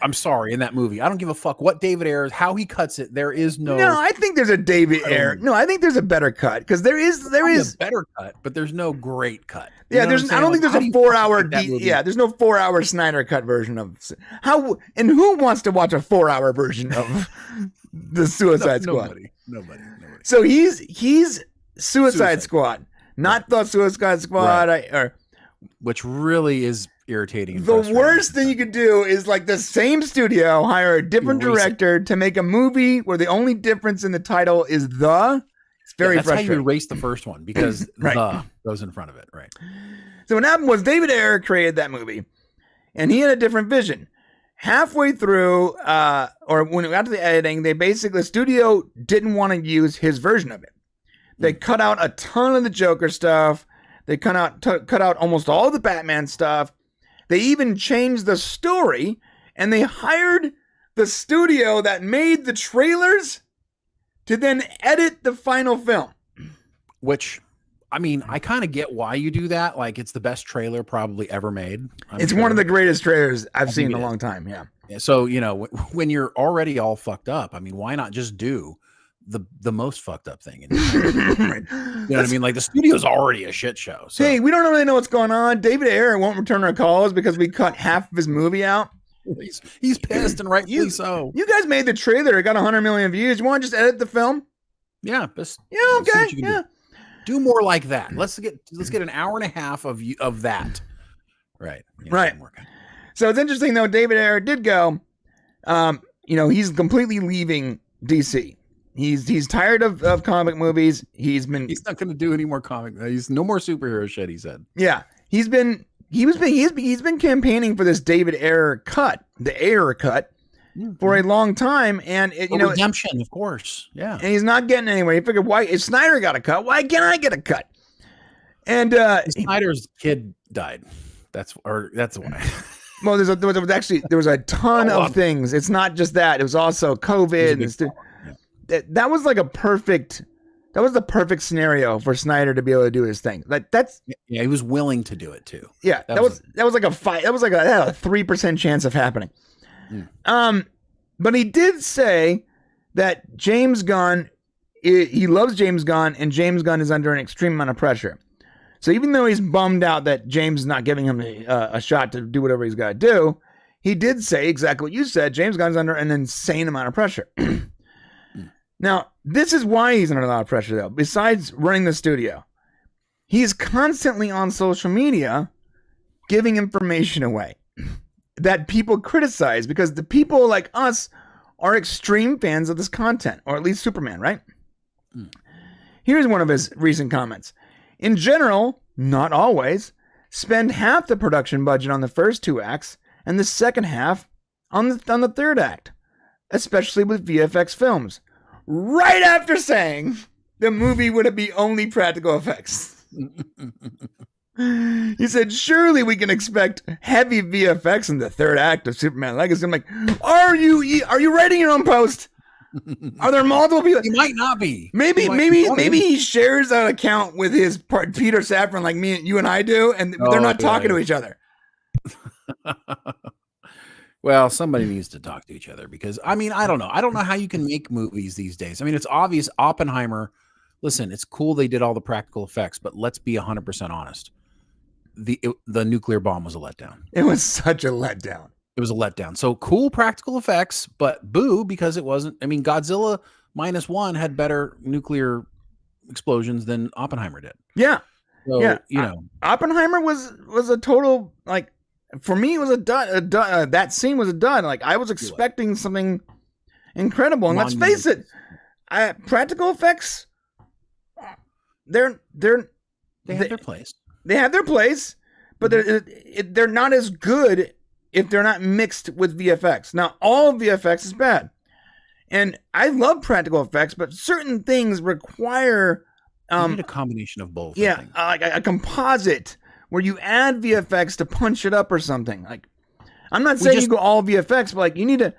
I'm sorry, in that movie. I don't give a fuck what David Ayer, how he cuts it. There is no. No, I think there's a David Ayer. No, I think there's a better cut because there is a better cut, but there's no great cut. Yeah, there's. I don't think there's a 4-hour. Yeah, there's no 4-hour Snyder cut version of how. And who wants to watch a 4-hour version of the Suicide Squad? Nobody. So he's Suicide Squad, not the Suicide Squad, right. Which really is irritating. The worst thing you could do is like the same studio hire a different director to make a movie where the only difference in the title is the. It's very that's frustrating. How you erase the first one because right. The goes in front of it, right? So what happened was David Ayer created that movie, and he had a different vision. Halfway through, or when it got to the editing, the studio didn't want to use his version of it. They cut out a ton of the Joker stuff. They cut out almost all the Batman stuff. They even changed the story, and they hired the studio that made the trailers to then edit the final film. Which, I mean, I kind of get why you do that. Like, it's the best trailer probably ever made. It's one of the greatest trailers I've seen in a long time, yeah. So, when you're already all fucked up, I mean, why not just do the most fucked up thing? Right. You know what I mean? Like, the studio's already a shit show. So. Hey, we don't really know what's going on. David Ayer won't return our calls because we cut half of his movie out. He's pissed and rightfully so. You guys made the trailer. It got 100 million views. You want to just edit the film? Yeah. Okay. Yeah. Do more like that. Let's get an hour and a half of that. Right. Yeah, right. So it's interesting though. David Ayer did go. He's completely leaving DC. He's tired of comic movies. He's not going to do any more comic. He's no more superhero shit. He said. Yeah. He's been campaigning for this David Ayer cut, the Ayer cut, for a long time, and redemption, of course, yeah. And he's not getting anywhere. He figured, why if Snyder got a cut, why can't I get a cut? And Snyder's kid died. That's why. Well, there was a ton of things. It's not just that. It was also COVID. That was like That was the perfect scenario for Snyder to be able to do his thing. Yeah, he was willing to do it too. Yeah, that was like a fight. That was like a 3% chance of happening. But he did say that James Gunn, he loves James Gunn, and James Gunn is under an extreme amount of pressure. So even though he's bummed out that James is not giving him a shot to do whatever he's got to do, he did say exactly what you said. James Gunn's under an insane amount of pressure. Now, this is why he's under a lot of pressure, though. Besides running the studio, he's constantly on social media giving information away that people criticize because the people like us are extreme fans of this content, or at least Superman, right? Here's one of his recent comments. In general, not always, spend half the production budget on the first 2 acts and the second half on the third act, especially with VFX films. Right after saying the movie would be only practical effects. He said, surely we can expect heavy VFX in the third act of Superman Legacy. I'm like, are you writing your own post? Are there multiple people? He might not be. Maybe he shares an account with his Peter Safran like you and I do, and they're not talking to each other. Well, somebody needs to talk to each other because, I mean, I don't know. I don't know how you can make movies these days. I mean, it's obvious Oppenheimer, listen, it's cool they did all the practical effects, but let's be 100% honest. The nuclear bomb was a letdown. It was such a letdown. It was a letdown. So cool practical effects, but boo, because it wasn't. I mean, Godzilla -1 had better nuclear explosions than Oppenheimer did. Yeah. So, yeah. Oppenheimer was a total, like, for me, it was a dud. That scene was a dud. Like, I was expecting something incredible. And let's face it, practical effects, they have their place. They have their place, but they're not as good if they're not mixed with VFX. Now, all VFX is bad. And I love practical effects, but certain things require... you need a combination of both. Yeah, like a composite where you add VFX to punch it up or something. Like, I'm not saying you go all VFX, but like you need to...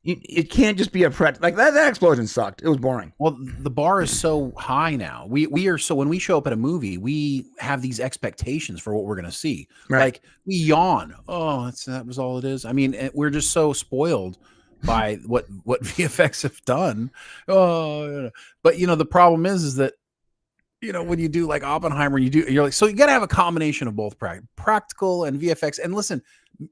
It can't just be a like that explosion sucked. It was boring. Well, the bar is so high now. We are so when we show up at a movie, we have these expectations for what we're going to see. Right. Like we yawn. Oh, that was all it is. I mean, we're just so spoiled by what VFX have done. Oh, but the problem is that when you do like Oppenheimer, you're like, so you got to have a combination of both practical and VFX. And listen,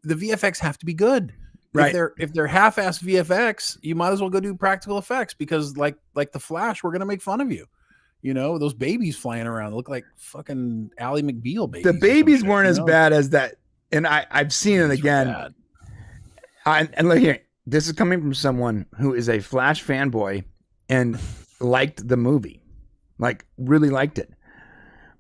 the VFX have to be good. Right. If they're half-assed VFX, you might as well go do practical effects because like the Flash, we're gonna make fun of you. Those babies flying around look like fucking Ally McBeal babies. The babies weren't as bad as that, and I've seen it again. And look here, this is coming from someone who is a Flash fanboy and liked the movie, like really liked it.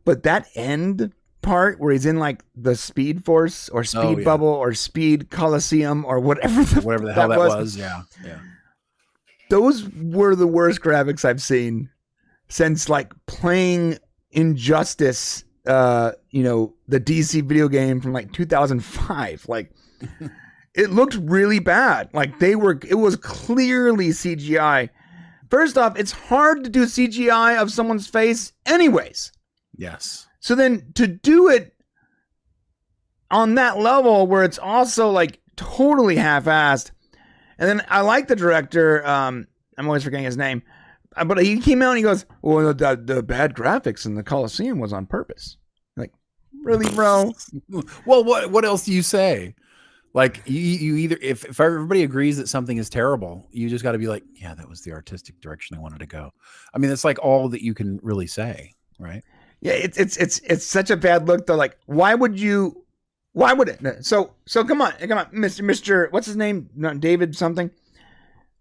But that end part where he's in like the Speed Force or Speed Bubble or Speed Coliseum or whatever the hell that was. Yeah. Those were the worst graphics I've seen since like playing Injustice, the DC video game from like 2005. Like it looked really bad. Like it was clearly CGI. First off, it's hard to do CGI of someone's face anyways. Yes. So then to do it on that level where it's also like totally half-assed, and then I like the director, I'm always forgetting his name, but he came out and he goes, well, the bad graphics in the Coliseum was on purpose. Like, really, bro? Well, what else do you say? Like you either, if everybody agrees that something is terrible, you just got to be like, yeah, that was the artistic direction I wanted to go. I mean, it's like all that you can really say, right? Yeah, it's such a bad look though. Like, why would it? So come on, Mr. What's his name? Not David something.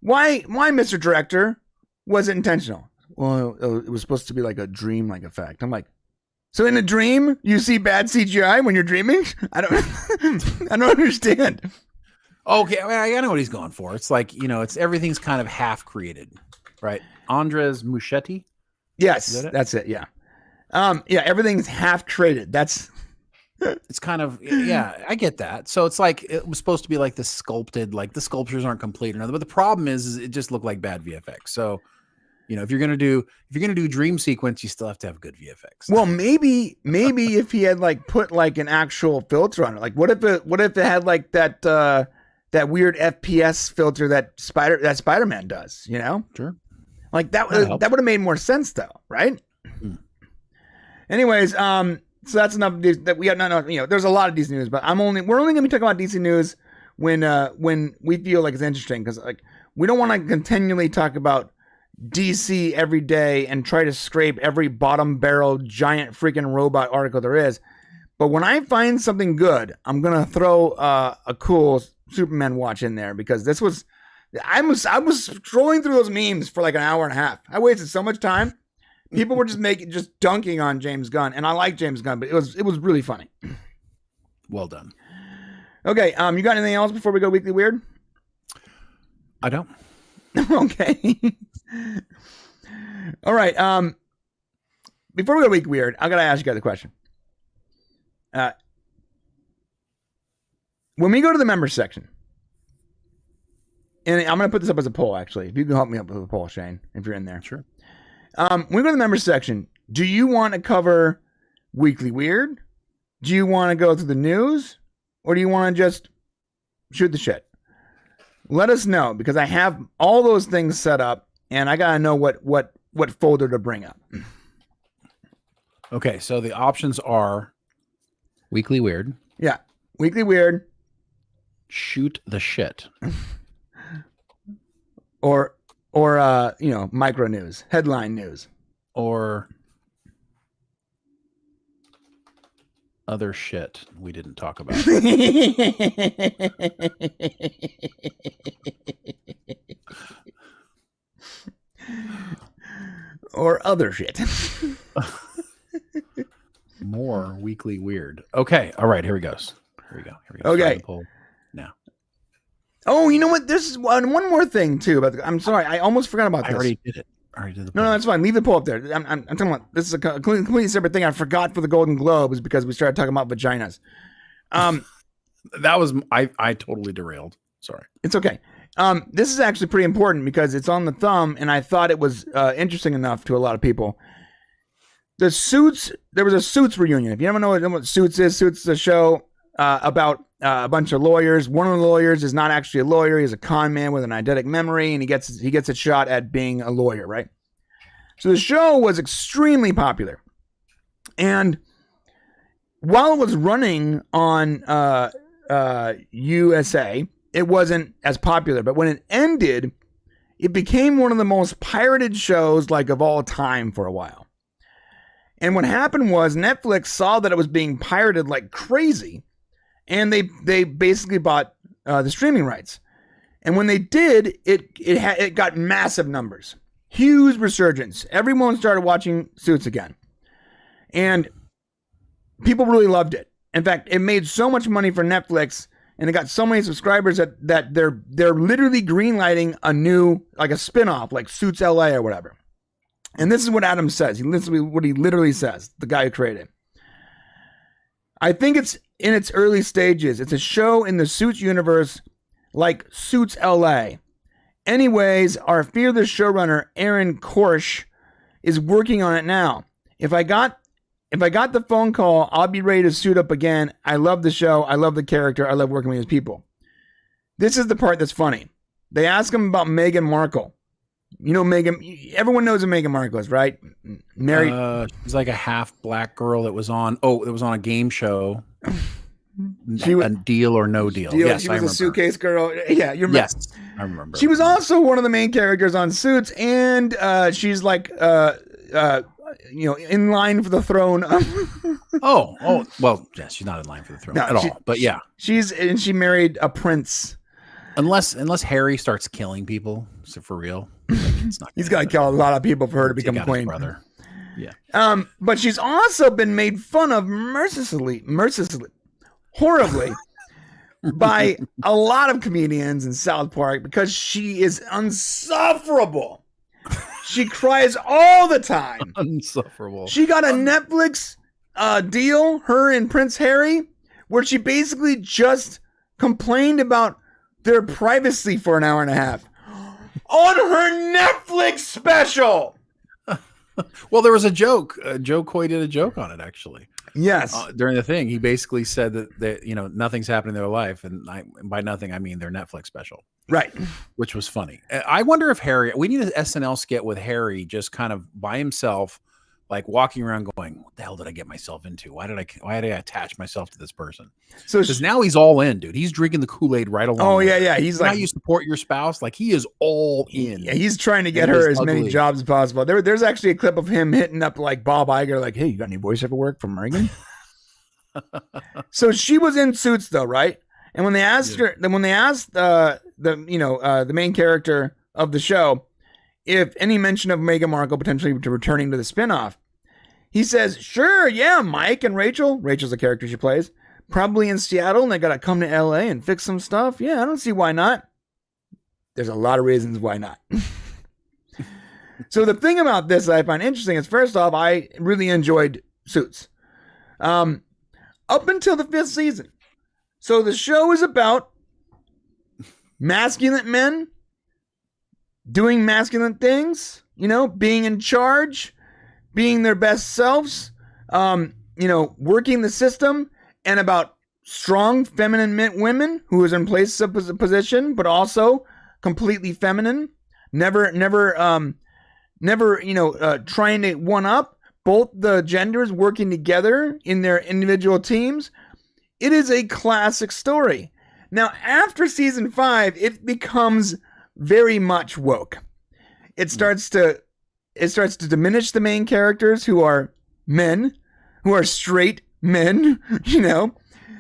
Why, Mr. Director? Was it intentional? Well, it was supposed to be like a dream-like effect. I'm like, so in a dream you see bad CGI when you're dreaming? I don't understand. Okay, I know what he's going for. It's like it's everything's kind of half created, right? Andres Muschietti. Yes, that's it. Yeah. Everything's half traded. It's kind of, I get that. So it's like, it was supposed to be like the sculpted, like the sculptures aren't complete or nothing, but the problem is it just looked like bad VFX. So, if you're going to do dream sequence, you still have to have good VFX. Well, maybe if he had like put like an actual filter on it, like what if it had like that weird FPS filter that Spider-Man does, Sure. Like that would have made more sense though. Right. Anyways, so that's enough that we have. No, there's a lot of DC news, but we're only going to be talking about DC news when we feel like it's interesting, because like we don't want to continually talk about DC every day and try to scrape every bottom barrel giant freaking robot article there is. But when I find something good, I'm gonna throw a cool Superman watch in there, because I was scrolling through those memes for like an hour and a half. I wasted so much time. People were just dunking on James Gunn, and I like James Gunn, but it was really funny. Well done. Okay, you got anything else before we go Weekly Weird? I don't. Okay. All right. Before we go Weekly Weird, I gotta ask you guys a question. When we go to the members section, and I'm gonna put this up as a poll, actually. If you can help me up with a poll, Shane, if you're in there. Sure. When we go to the members section, do you want to cover Weekly Weird? Do you want to go through the news? Or do you want to just shoot the shit? Let us know, because I have all those things set up, and I gotta know what folder to bring up. Okay, so the options are Weekly Weird. Yeah, Weekly Weird. Shoot the shit. or micro news, headline news, or other shit we didn't talk about. Or other shit. more weekly weird. Okay. All right. Here we go. Here we go. Okay. Starting the poll now. Oh, you know what? This is one more thing too. I'm sorry, I almost forgot about this. I already did it. I already did the poll. No, that's fine. Leave the poll up there. I'm talking about this is a completely separate thing. I forgot for the Golden Globes because we started talking about vaginas. That was I totally derailed. Sorry. It's okay. This is actually pretty important because it's on the thumb, and I thought it was interesting enough to a lot of people. There was a Suits reunion. If you ever know what Suits is a show about a bunch of lawyers. One of the lawyers is not actually a lawyer. He's a con man with an eidetic memory, and he gets a shot at being a lawyer, right? So the show was extremely popular. And while it was running on USA, it wasn't as popular. But when it ended, it became one of the most pirated shows of all time for a while. And what happened was Netflix saw that it was being pirated like crazy, and they basically bought the streaming rights. And when they did, it got massive numbers, huge resurgence. Everyone started watching Suits again, and people really loved it. In fact, it made so much money for Netflix, and it got so many subscribers that they're literally greenlighting a new a spinoff like Suits LA or whatever. And this is what Adam says. This is what he literally says, the guy who created it. I think it's in its early stages. It's a show in the Suits universe like Suits LA. Anyways, our fearless showrunner, Aaron Korsh, is working on it now. If I got the phone call, I'll be ready to suit up again. I love the show. I love the character. I love working with his people. This is the part that's funny. They ask him about Meghan Markle. You know everyone knows who Meghan Markle is, right? Married. She's like a half black girl that was on a game show. She was a Deal or No Deal. Yes, she was a suitcase girl. Yeah, you remember. Yes, I remember. She was also one of the main characters on Suits, and she's in line for the throne. oh, well, yeah, she's not in line for the throne at all. But yeah, she married a prince. Unless Harry starts killing people, so for real, it's not. He's got to kill a lot of people for her to become queen. Brother. Yeah. But she's also been made fun of mercilessly, horribly by a lot of comedians in South Park because she is insufferable. She cries all the time. Insufferable. She got a Netflix deal, her and Prince Harry, where she basically just complained about their privacy for an hour and a half on her Netflix special. Well, there was a joke. Joe Coy did a joke on it, actually. Yes. During the thing, he basically said that nothing's happening in their life, and by nothing I mean their Netflix special. Right. Which was funny. I wonder if we need an SNL skit with Harry just kind of by himself, like walking around going, what the hell did I get myself into? Why did I attach myself to this person? So because now he's all in, dude. He's drinking the Kool-Aid right along. Oh, yeah. He's like, you support your spouse. Like, he is all in. Yeah, he's trying to get her as many jobs as possible. There's actually a clip of him hitting up like Bob Iger, like, hey, you got any voiceover work from Reagan? So she was in Suits though, right? And when they asked her, then when they asked the main character of the show if any mention of Meghan Markle potentially returning to the spinoff, he says, "Sure, yeah, Mike and Rachel. Rachel's the character she plays. Probably in Seattle, and they got to come to LA and fix some stuff. Yeah, I don't see why not. There's a lot of reasons why not." So the thing about this that I find interesting is, first off, I really enjoyed Suits. Up until the 5th season. So the show is about masculine men doing masculine things, being in charge, being their best selves, working the system, and about strong feminine women who is in place of position, but also completely feminine, never trying to one up. Both the genders working together in their individual teams. It is a classic story. Now, after season 5, it becomes very much woke. It starts to diminish the main characters who are men, who are straight men,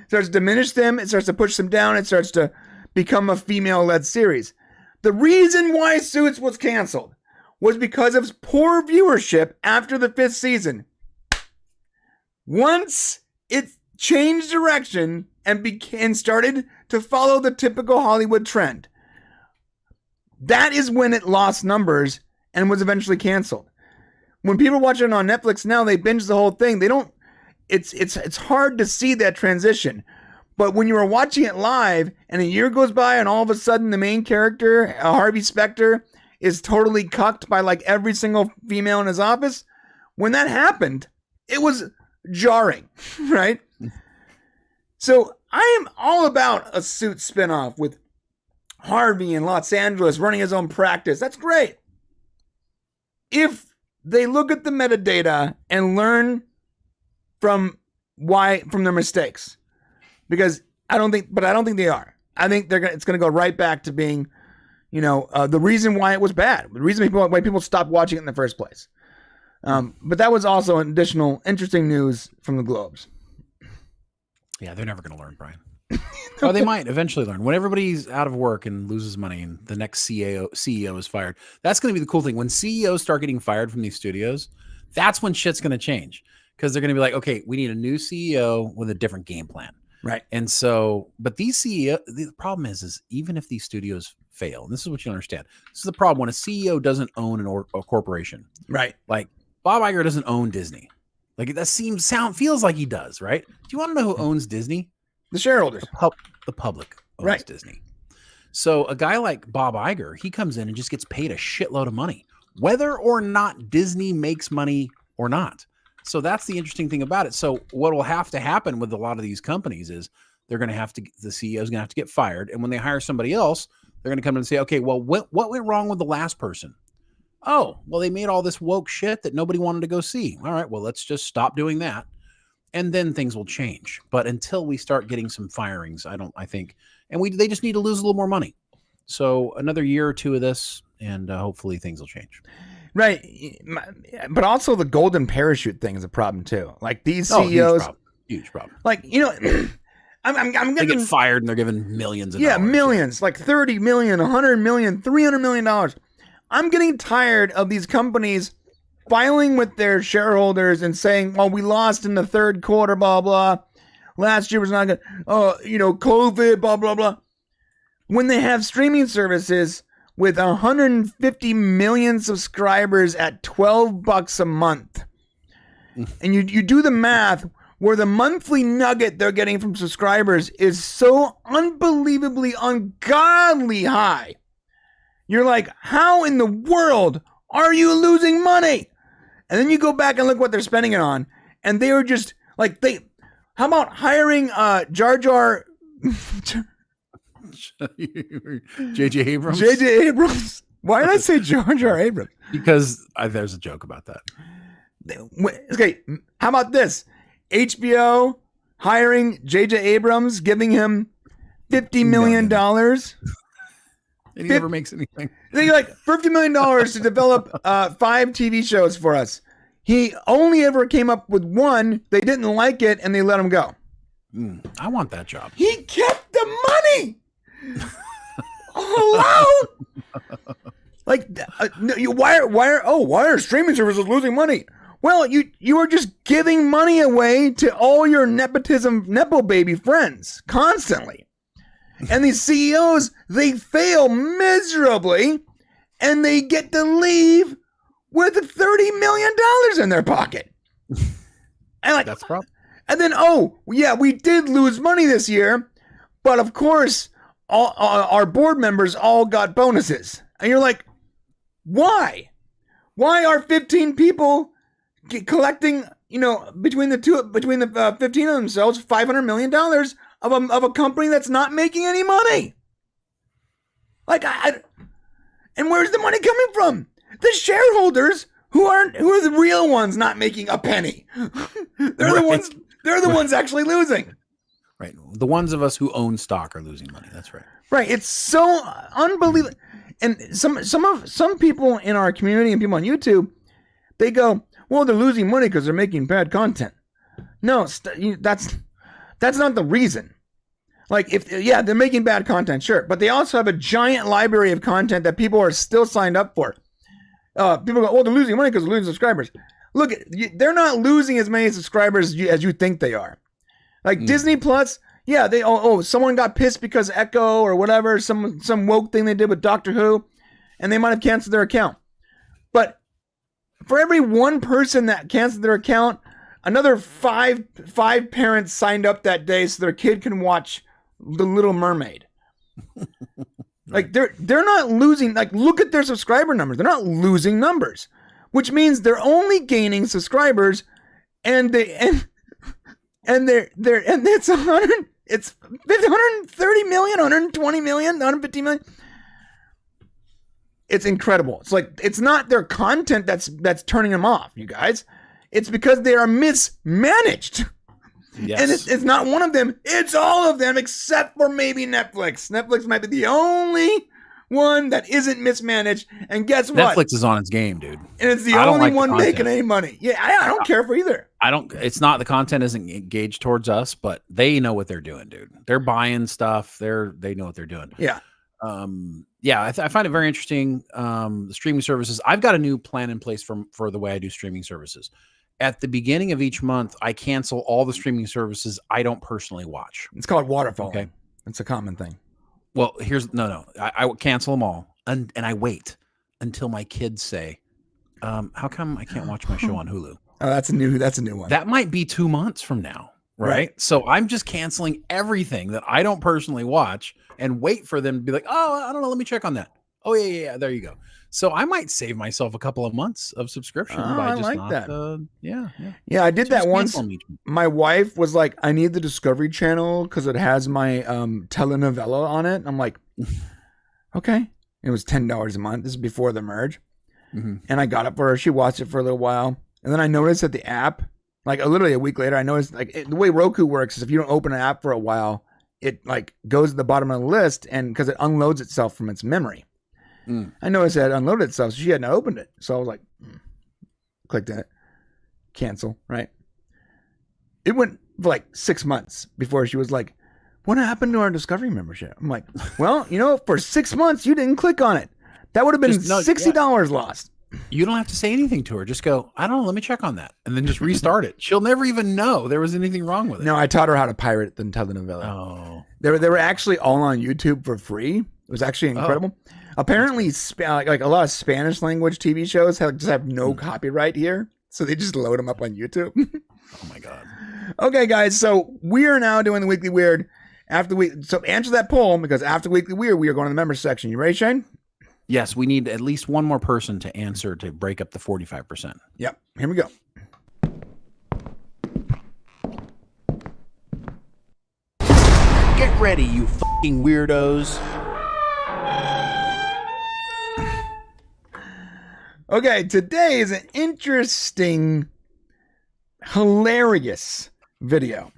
starts to diminish them. It starts to push them down. It starts to become a female-led series. The reason why Suits was canceled was because of poor viewership after the 5th season. Once it changed direction and started to follow the typical Hollywood trend, that is when it lost numbers and was eventually canceled. When people watch it on Netflix now, they binge the whole thing. They don't. It's hard to see that transition. But when you were watching it live and a year goes by and all of a sudden the main character, Harvey Specter, is totally cucked by like every single female in his office, when that happened, it was jarring, right? So I am all about a Suits spinoff with Harvey in Los Angeles running his own practice. That's great. If they look at the metadata and learn from their mistakes, because I don't think they are. I think it's going to go right back to being, the reason why it was bad, the reason why people stopped watching it in the first place. But that was also an additional interesting news from the Globes. Yeah, they're never going to learn, Brian. Well, they might eventually learn. When everybody's out of work and loses money and the next CEO is fired, that's going to be the cool thing. When CEOs start getting fired from these studios, that's when shit's going to change, because they're going to be like, okay, we need a new CEO with a different game plan. Right. And so, but these CEO, the problem is even if these studios fail, and this is what you understand, this is the problem when a CEO doesn't own a corporation. Right. Like Bob Iger doesn't own Disney. Like that feels like he does, right? Do you want to know who owns Disney? The shareholders. The public owns right. Disney. So a guy like Bob Iger, he comes in and just gets paid a shitload of money, whether or not Disney makes money or not. So that's the interesting thing about it. So what will have to happen with a lot of these companies is the CEO is going to have to get fired. And when they hire somebody else, they're going to come in and say, okay, well, what went wrong with the last person? Oh, well, they made all this woke shit that nobody wanted to go see. All right, well, let's just stop doing that. And then things will change. But until we start getting some firings, they just need to lose a little more money. So another year or two of this, and hopefully things will change. Right. But also the golden parachute thing is a problem too. Like these CEOs, huge problem. Like, I'm getting, they get fired and they're given millions of dollars. Millions, like 30 million, 100 million, $300 million. I'm getting tired of these companies filing with their shareholders and saying, well, we lost in the third quarter, blah, blah. Last year was not good. COVID, blah, blah, blah. When they have streaming services with 150 million subscribers at $12 a month, and you do the math where the monthly nugget they're getting from subscribers is so unbelievably, ungodly high. You're like, how in the world are you losing money? And then you go back and look what they're spending it on, and they were just like, how about hiring Jar Jar J.J. Abrams? J.J. Abrams. Why did I say Jar Jar Abrams? Because there's a joke about that. Okay, how about this? HBO hiring J.J. Abrams, giving him $50 million. And he never makes anything. They like $50 million to develop 5 TV shows for us. He only ever came up with one. They didn't like it, and they let him go. I want that job. He kept the money. Hello? Like, why are streaming services losing money? Well, you are just giving money away to all your nepo baby friends constantly. And these CEOs, they fail miserably, and they get to leave with $30 million in their pocket. And that's a problem. And then, we did lose money this year, but of course, all our board members all got bonuses. And you're like, why? Why are 15 people collecting, between the 15 of themselves, $500 million of a company that's not making any money? Like, and where's the money coming from? The shareholders who are the real ones not making a penny. They're the ones actually losing. Right. The ones of us who own stock are losing money. That's right. Right. It's so unbelievable. And some people in our community and people on YouTube, they go, well, they're losing money because they're making bad content. No, that's not the reason. Like, they're making bad content, sure, but they also have a giant library of content that people are still signed up for. People go, oh, they're losing money because they're losing subscribers. look, they're not losing as many subscribers as you think they are. Like Disney Plus, yeah, they someone got pissed because Echo or whatever, some woke thing they did with Doctor Who, and they might have canceled their account. But for every one person that canceled their account, another five parents signed up that day so their kid can watch The Little Mermaid. Like they're not losing. Like, look at their subscriber numbers. They're not losing numbers, which means they're only gaining subscribers, and it's 130 million, 120 million, 150 million. It's incredible. It's like, it's not their content that's turning them off, you guys. It's because they are mismanaged. Yes. And it's not one of them. It's all of them except for maybe Netflix. Netflix might be the only one that isn't mismanaged. And guess what? Netflix is on its game, dude. And it's the only one making any money. Yeah, I don't care for either. It's not, the content isn't engaged towards us, but they know what they're doing, dude. They're buying stuff. They know what they're doing. Yeah. I find it very interesting. The streaming services. I've got a new plan in place for the way I do streaming services. At the beginning of each month, I cancel all the streaming services I don't personally watch. It's called waterfall. Okay, it's a common thing. Well, I cancel them all, and I wait until my kids say, "How come I can't watch my show on Hulu?" Oh, that's a new one. That might be 2 months from now, right? So I'm just canceling everything that I don't personally watch and wait for them to be like, "Oh, I don't know, let me check on that." Oh yeah, there you go. So I might save myself a couple of months of subscription. I like that. Yeah. I did that once. My wife was like, "I need the Discovery Channel because it has my telenovela on it." I'm like, "Okay." It was $10 a month. This is before the merge, and I got it for her. She watched it for a little while, and then I noticed that the app, like literally a week later, I noticed the way Roku works is if you don't open an app for a while, it like goes to the bottom of the list, and because it unloads itself from its memory. I noticed it had unloaded itself, so she hadn't opened it. So I was like, clicked on it, cancel, right? It went for like 6 months before she was like, "What happened to our Discovery membership?" I'm like, "Well, for 6 months, you didn't click on it. That would have been $60 lost." You don't have to say anything to her. Just go, "I don't know, let me check on that." And then just restart it. She'll never even know there was anything wrong with it. No, I taught her how to pirate the telenovela. Oh. They were actually all on YouTube for free. It was actually incredible. Oh. Apparently, like a lot of Spanish language TV shows just have no copyright here. So they just load them up on YouTube. Oh my God. Okay, guys. So we are now doing the Weekly Weird. So answer that poll, because after Weekly Weird, we are going to the members section. You ready, Shane? Yes, we need at least one more person to answer to break up the 45%. Yep. Here we go. Get ready, you fucking weirdos. Okay, today is an interesting, hilarious video.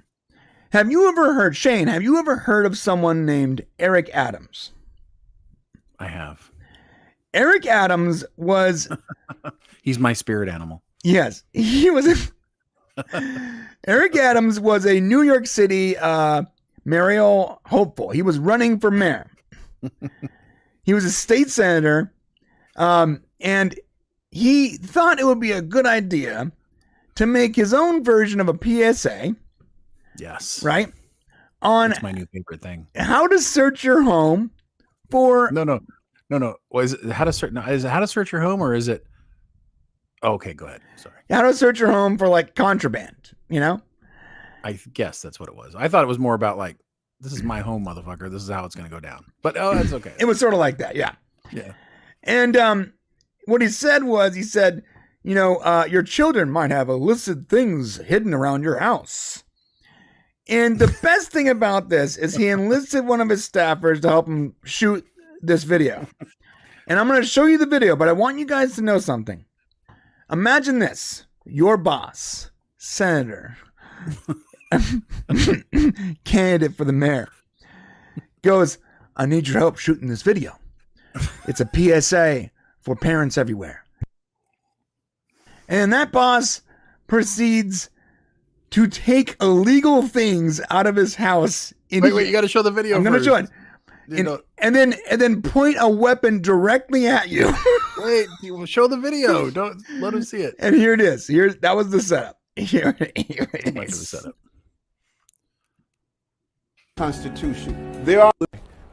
Have you ever heard of someone named Eric Adams? I have. Eric Adams was... He's my spirit animal. Yes, he was... Eric Adams was a New York City mayoral hopeful. He was running for mayor. He was a state senator, and he thought it would be a good idea to make his own version of a PSA. Yes. Right? On That's my new favorite thing. How to search your home for... No. Well, is it how to search your home, or is it... Okay, go ahead. Sorry. How to search your home for like contraband, I guess that's what it was. I thought it was more about like, this is my home, motherfucker. This is how it's going to go down. But that's okay. It was sort of like that, yeah. Yeah. And what he said, your children might have illicit things hidden around your house. And the best thing about this is he enlisted one of his staffers to help him shoot this video. And I'm going to show you the video, but I want you guys to know something. Imagine this. Your boss, senator, candidate for the mayor, goes, "I need your help shooting this video. It's a PSA for parents everywhere." And that boss proceeds to take illegal things out of his house. Wait, you got to show the video. I'm going to show it. and then point a weapon directly at you. Wait, you will show the video. Don't let him see it. And here it is. That was the setup. Here it Much of a is. setup. Constitution.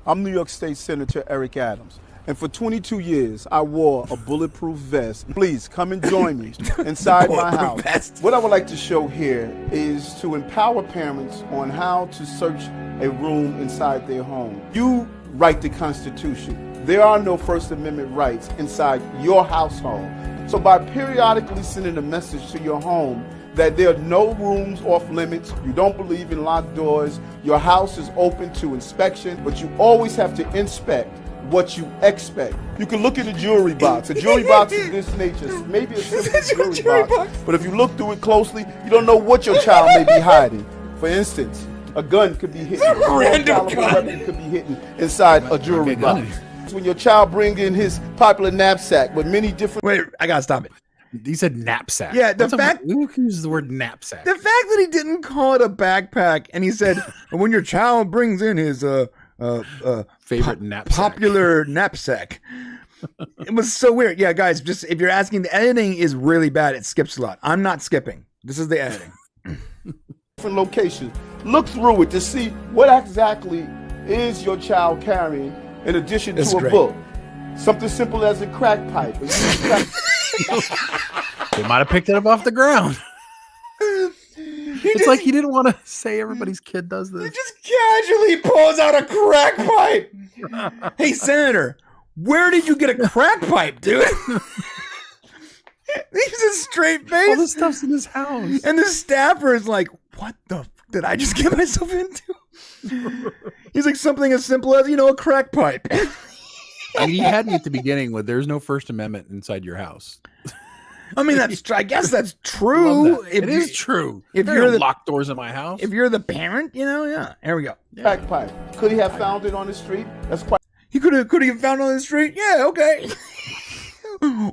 I'm New York State Senator Eric Adams, and for 22 years I wore a bulletproof vest. Please come and join me inside my house. Vest. What I would like to show here is to empower parents on how to search a room inside their home. You write the Constitution. There are no First Amendment rights inside your household. So by periodically sending a message to your home that there are no rooms off limits, you don't believe in locked doors, your house is open to inspection, but you always have to inspect what you expect. You can look at a jewelry box. A jewelry box of this nature, maybe a simple jewelry box, but if you look through it closely, you don't know what your child may be hiding. For instance, a gun could be hidden, a random gun. weapon could be hidden inside a jewelry box. When your child brings in his popular knapsack with many different... Wait, I gotta stop it. He said knapsack. Yeah, the What's fact- who uses the word knapsack? The fact that he didn't call it a backpack and he said when your child brings in his Favorite knapsack. popular knapsack. It was so weird. Yeah, guys, just if you're asking, the editing is really bad. It skips a lot. I'm not skipping. This is the editing. different locations. Look through it to see what exactly is your child carrying in addition That's to a great. book. Something simple as a crack pipe. A used crack- They might have picked it up off the ground. It's like he didn't want to say everybody's kid does He this. just casually pulls out a crack pipe. Hey, Senator, where did you get a crack pipe, dude? He's a straight All this face. stuff's in his house. And the staffer is like, what the f- did I just get myself into? He's like, something as simple as, a crack pipe. I mean, he had me at the beginning with "There's no First Amendment inside your house." I mean, I guess that's Love true. that. It is true. if There you're are the- locked doors in my house, If you're the parent, yeah. There we go. crack pipe. Could he have found it on the street? That's quite He could have found it on the street. Yeah, okay.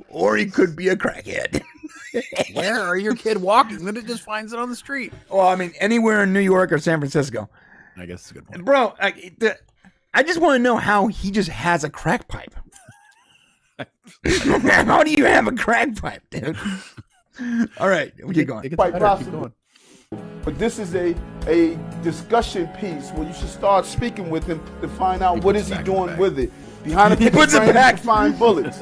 Or he could be a crackhead. where are your kid walking? Then it just finds it on the street. Well, I mean, anywhere in New York or San Francisco. I guess it's a good point. Bro, I just want to know how he just has a crack pipe. How do you have a crack pipe, dude? All right, we keep going. It gets Quite better. Keep possible. going. But this is a discussion piece where you should start speaking with him to find out what puts is it he back in the doing bag. with it. Behind a He picture puts it frame, back. to find bullets.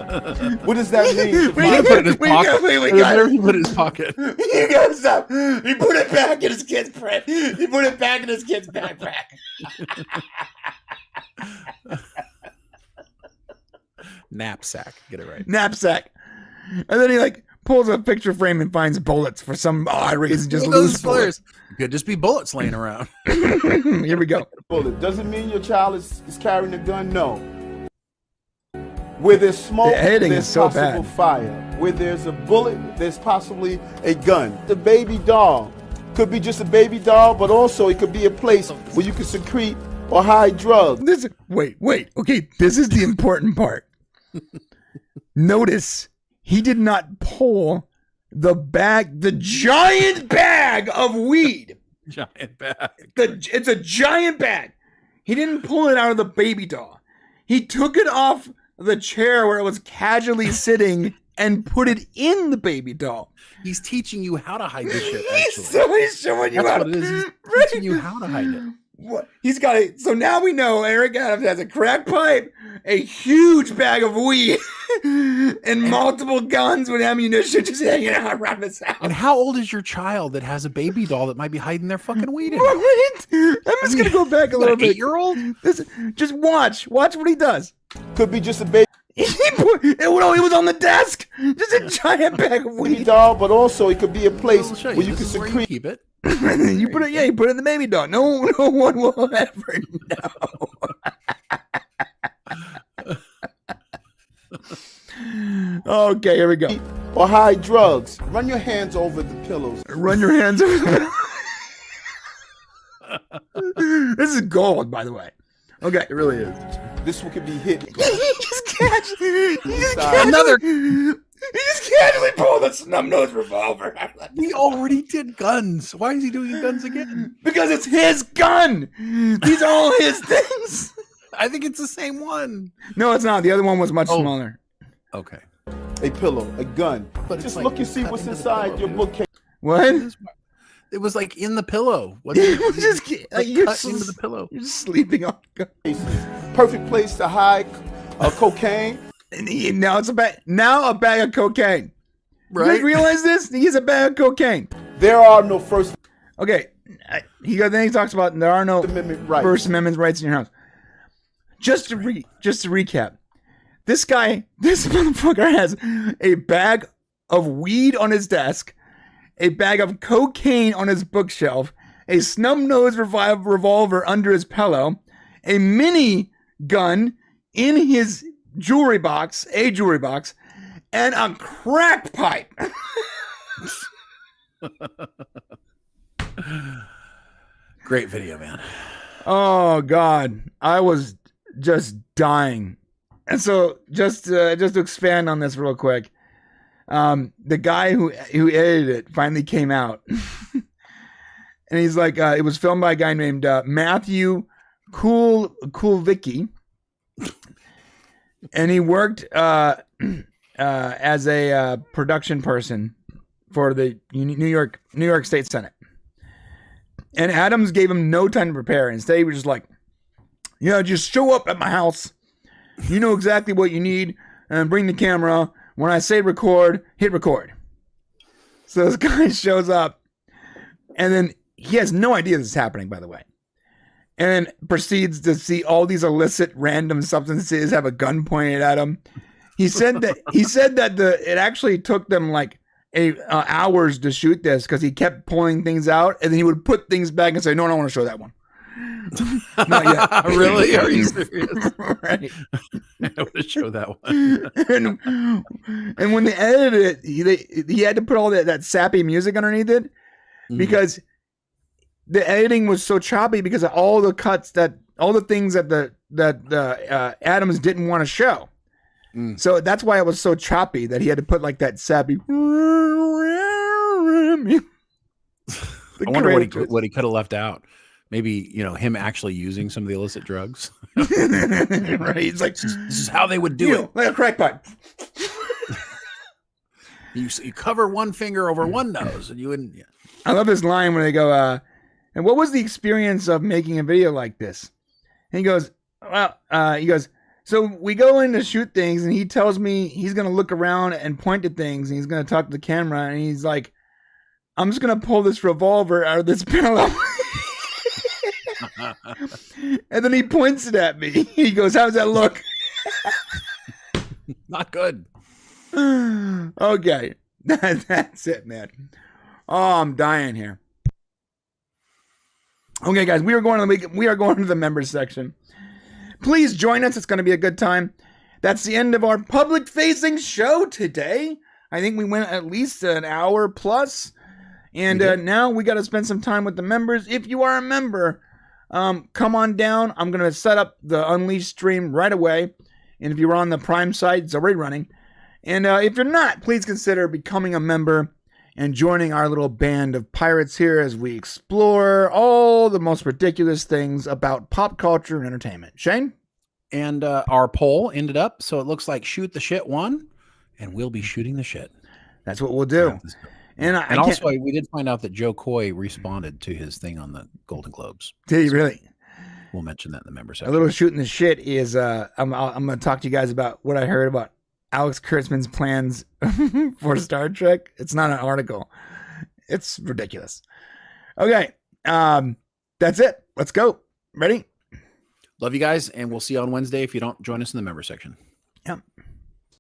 What does that mean? to Wait, find Put it in his Wait, pocket. wait, Or guys. whatever he put in his pocket. You gotta stop. He put it back in his kid's print. He put it back in his kid's backpack. Knapsack. Get it right. Knapsack. And then he pulls a picture frame and finds bullets for some odd reason. Just Look at those loose bullets. spoilers. Could just be bullets laying around. Here we go. bullet. Doesn't mean your child is carrying a gun, no. Where there's smoke, The editing there's is so possible bad. fire. Where there's a bullet, there's possibly a gun. The baby doll could be just a baby doll, but also it could be a place where you can secrete or hide drugs. Wait. Okay, this is the important part. Notice he did not pull the giant bag of weed. Giant bag. It's a giant bag. He didn't pull it out of the baby doll. He took it off the chair where it was casually sitting and put it in the baby doll. He's teaching you how to hide this shit, actually. So he's showing you That's how what it is. He's Right. teaching you how to hide it. What? He's got it. So now we know Eric Adams has a crack pipe, a huge bag of weed, and multiple guns with ammunition just hanging out around his house. And how old is your child that has a baby doll that might be hiding their fucking weed in it? Right? I'm just gonna go back a little An bit. 8-year-old? Just watch what he does. Could be just a baby It was on the desk. Just a giant bag of weed. doll, but also it could be a place I'll show you. where you This can is where you secrete. keep it. You put it in the baby doll. No one will ever know. Okay, here we go. Or hide drugs. Run your hands over the pillows. Run your hands over. This is gold, by the way. Okay. It really is. This one could be hidden. He just casually Another- He just casually pulled a snub-nosed revolver out of that. He already did guns. Why is he doing guns again? Because it's his gun. These are all his things. I think it's the same one. No, it's not. The other one was much Oh. smaller. Okay. A pillow, a gun. But it's Just like look and see cut what's into the inside pillow, your dude. bookcase. What? It was like in the pillow. What It was just like you're cut into the pillow. You're sleeping on. Perfect place to hide cocaine. And now it's a bag. Now a bag of cocaine. You guys Right? realize this? He's a bag of cocaine. There are no First Okay. Then he talks about there are no Amendment rights. First Amendment rights in your house. Just to recap, this motherfucker has a bag of weed on his desk, a bag of cocaine on his bookshelf, a snub-nosed revolver under his pillow, a mini gun in his jewelry box, and a crack pipe. Great video, man. Oh God, I was just dying. And so just to expand on this real quick, the guy who edited it finally came out, and he's like, it was filmed by a guy named Matthew Kulvicki, and he worked as a production person for the New York State Senate. And Adams gave him no time to prepare. Instead, he was just like, just show up at my house. You know exactly what you need, and bring the camera. When I say record, hit record. So this guy shows up, and then he has no idea this is happening, by the way. And then proceeds to see all these illicit random substances have a gun pointed at him. He said that it actually took them like hours to shoot this because he kept pulling things out, and then he would put things back and say, "No, I don't want to show that one." Not yet. Really? Are you serious? Right. I want to show that one. and when they edited it, he had to put all that sappy music underneath it because the editing was so choppy because of all the cuts all the things that Adams didn't want to show. So that's why it was so choppy that he had to put like that sappy. I wonder what he could have left out. Maybe, him actually using some of the illicit drugs. Right. He's like, this is how they would do it. Like a crack pipe. You cover one finger over one nose, and you wouldn't. Yeah. I love this line when they go, and what was the experience of making a video like this? And he goes, so we go in to shoot things, and he tells me he's going to look around and point to things, and he's going to talk to the camera, and he's like, I'm just going to pull this revolver out of this pillow. And then he points it at me. He goes, how's that look? Not good. Okay. That's it, man. Oh, I'm dying here. Okay, guys, we are going to the members section. Please join us. It's going to be a good time. That's the end of our public-facing show today. I think we went at least an hour plus. And now we got to spend some time with the members. If you are a member, come on down. I'm going to set up the Unleashed stream right away. And if you're on the Prime site, it's already running. And if you're not, please consider becoming a member and joining our little band of pirates here as we explore all the most ridiculous things about pop culture and entertainment. Shane? And our poll ended up, so it looks like Shoot the Shit won, and we'll be shooting the shit. That's what we'll do. And also, we did find out that Joe Coy responded to his thing on the Golden Globes. Did he really? We'll mention that in the member section. A little shooting the shit is I'm going to talk to you guys about what I heard about Alex Kurtzman's plans for Star Trek. It's not an article. It's ridiculous. Okay. That's it. Let's go. Ready? Love you guys, and we'll see you on Wednesday if you don't join us in the member section. Yep.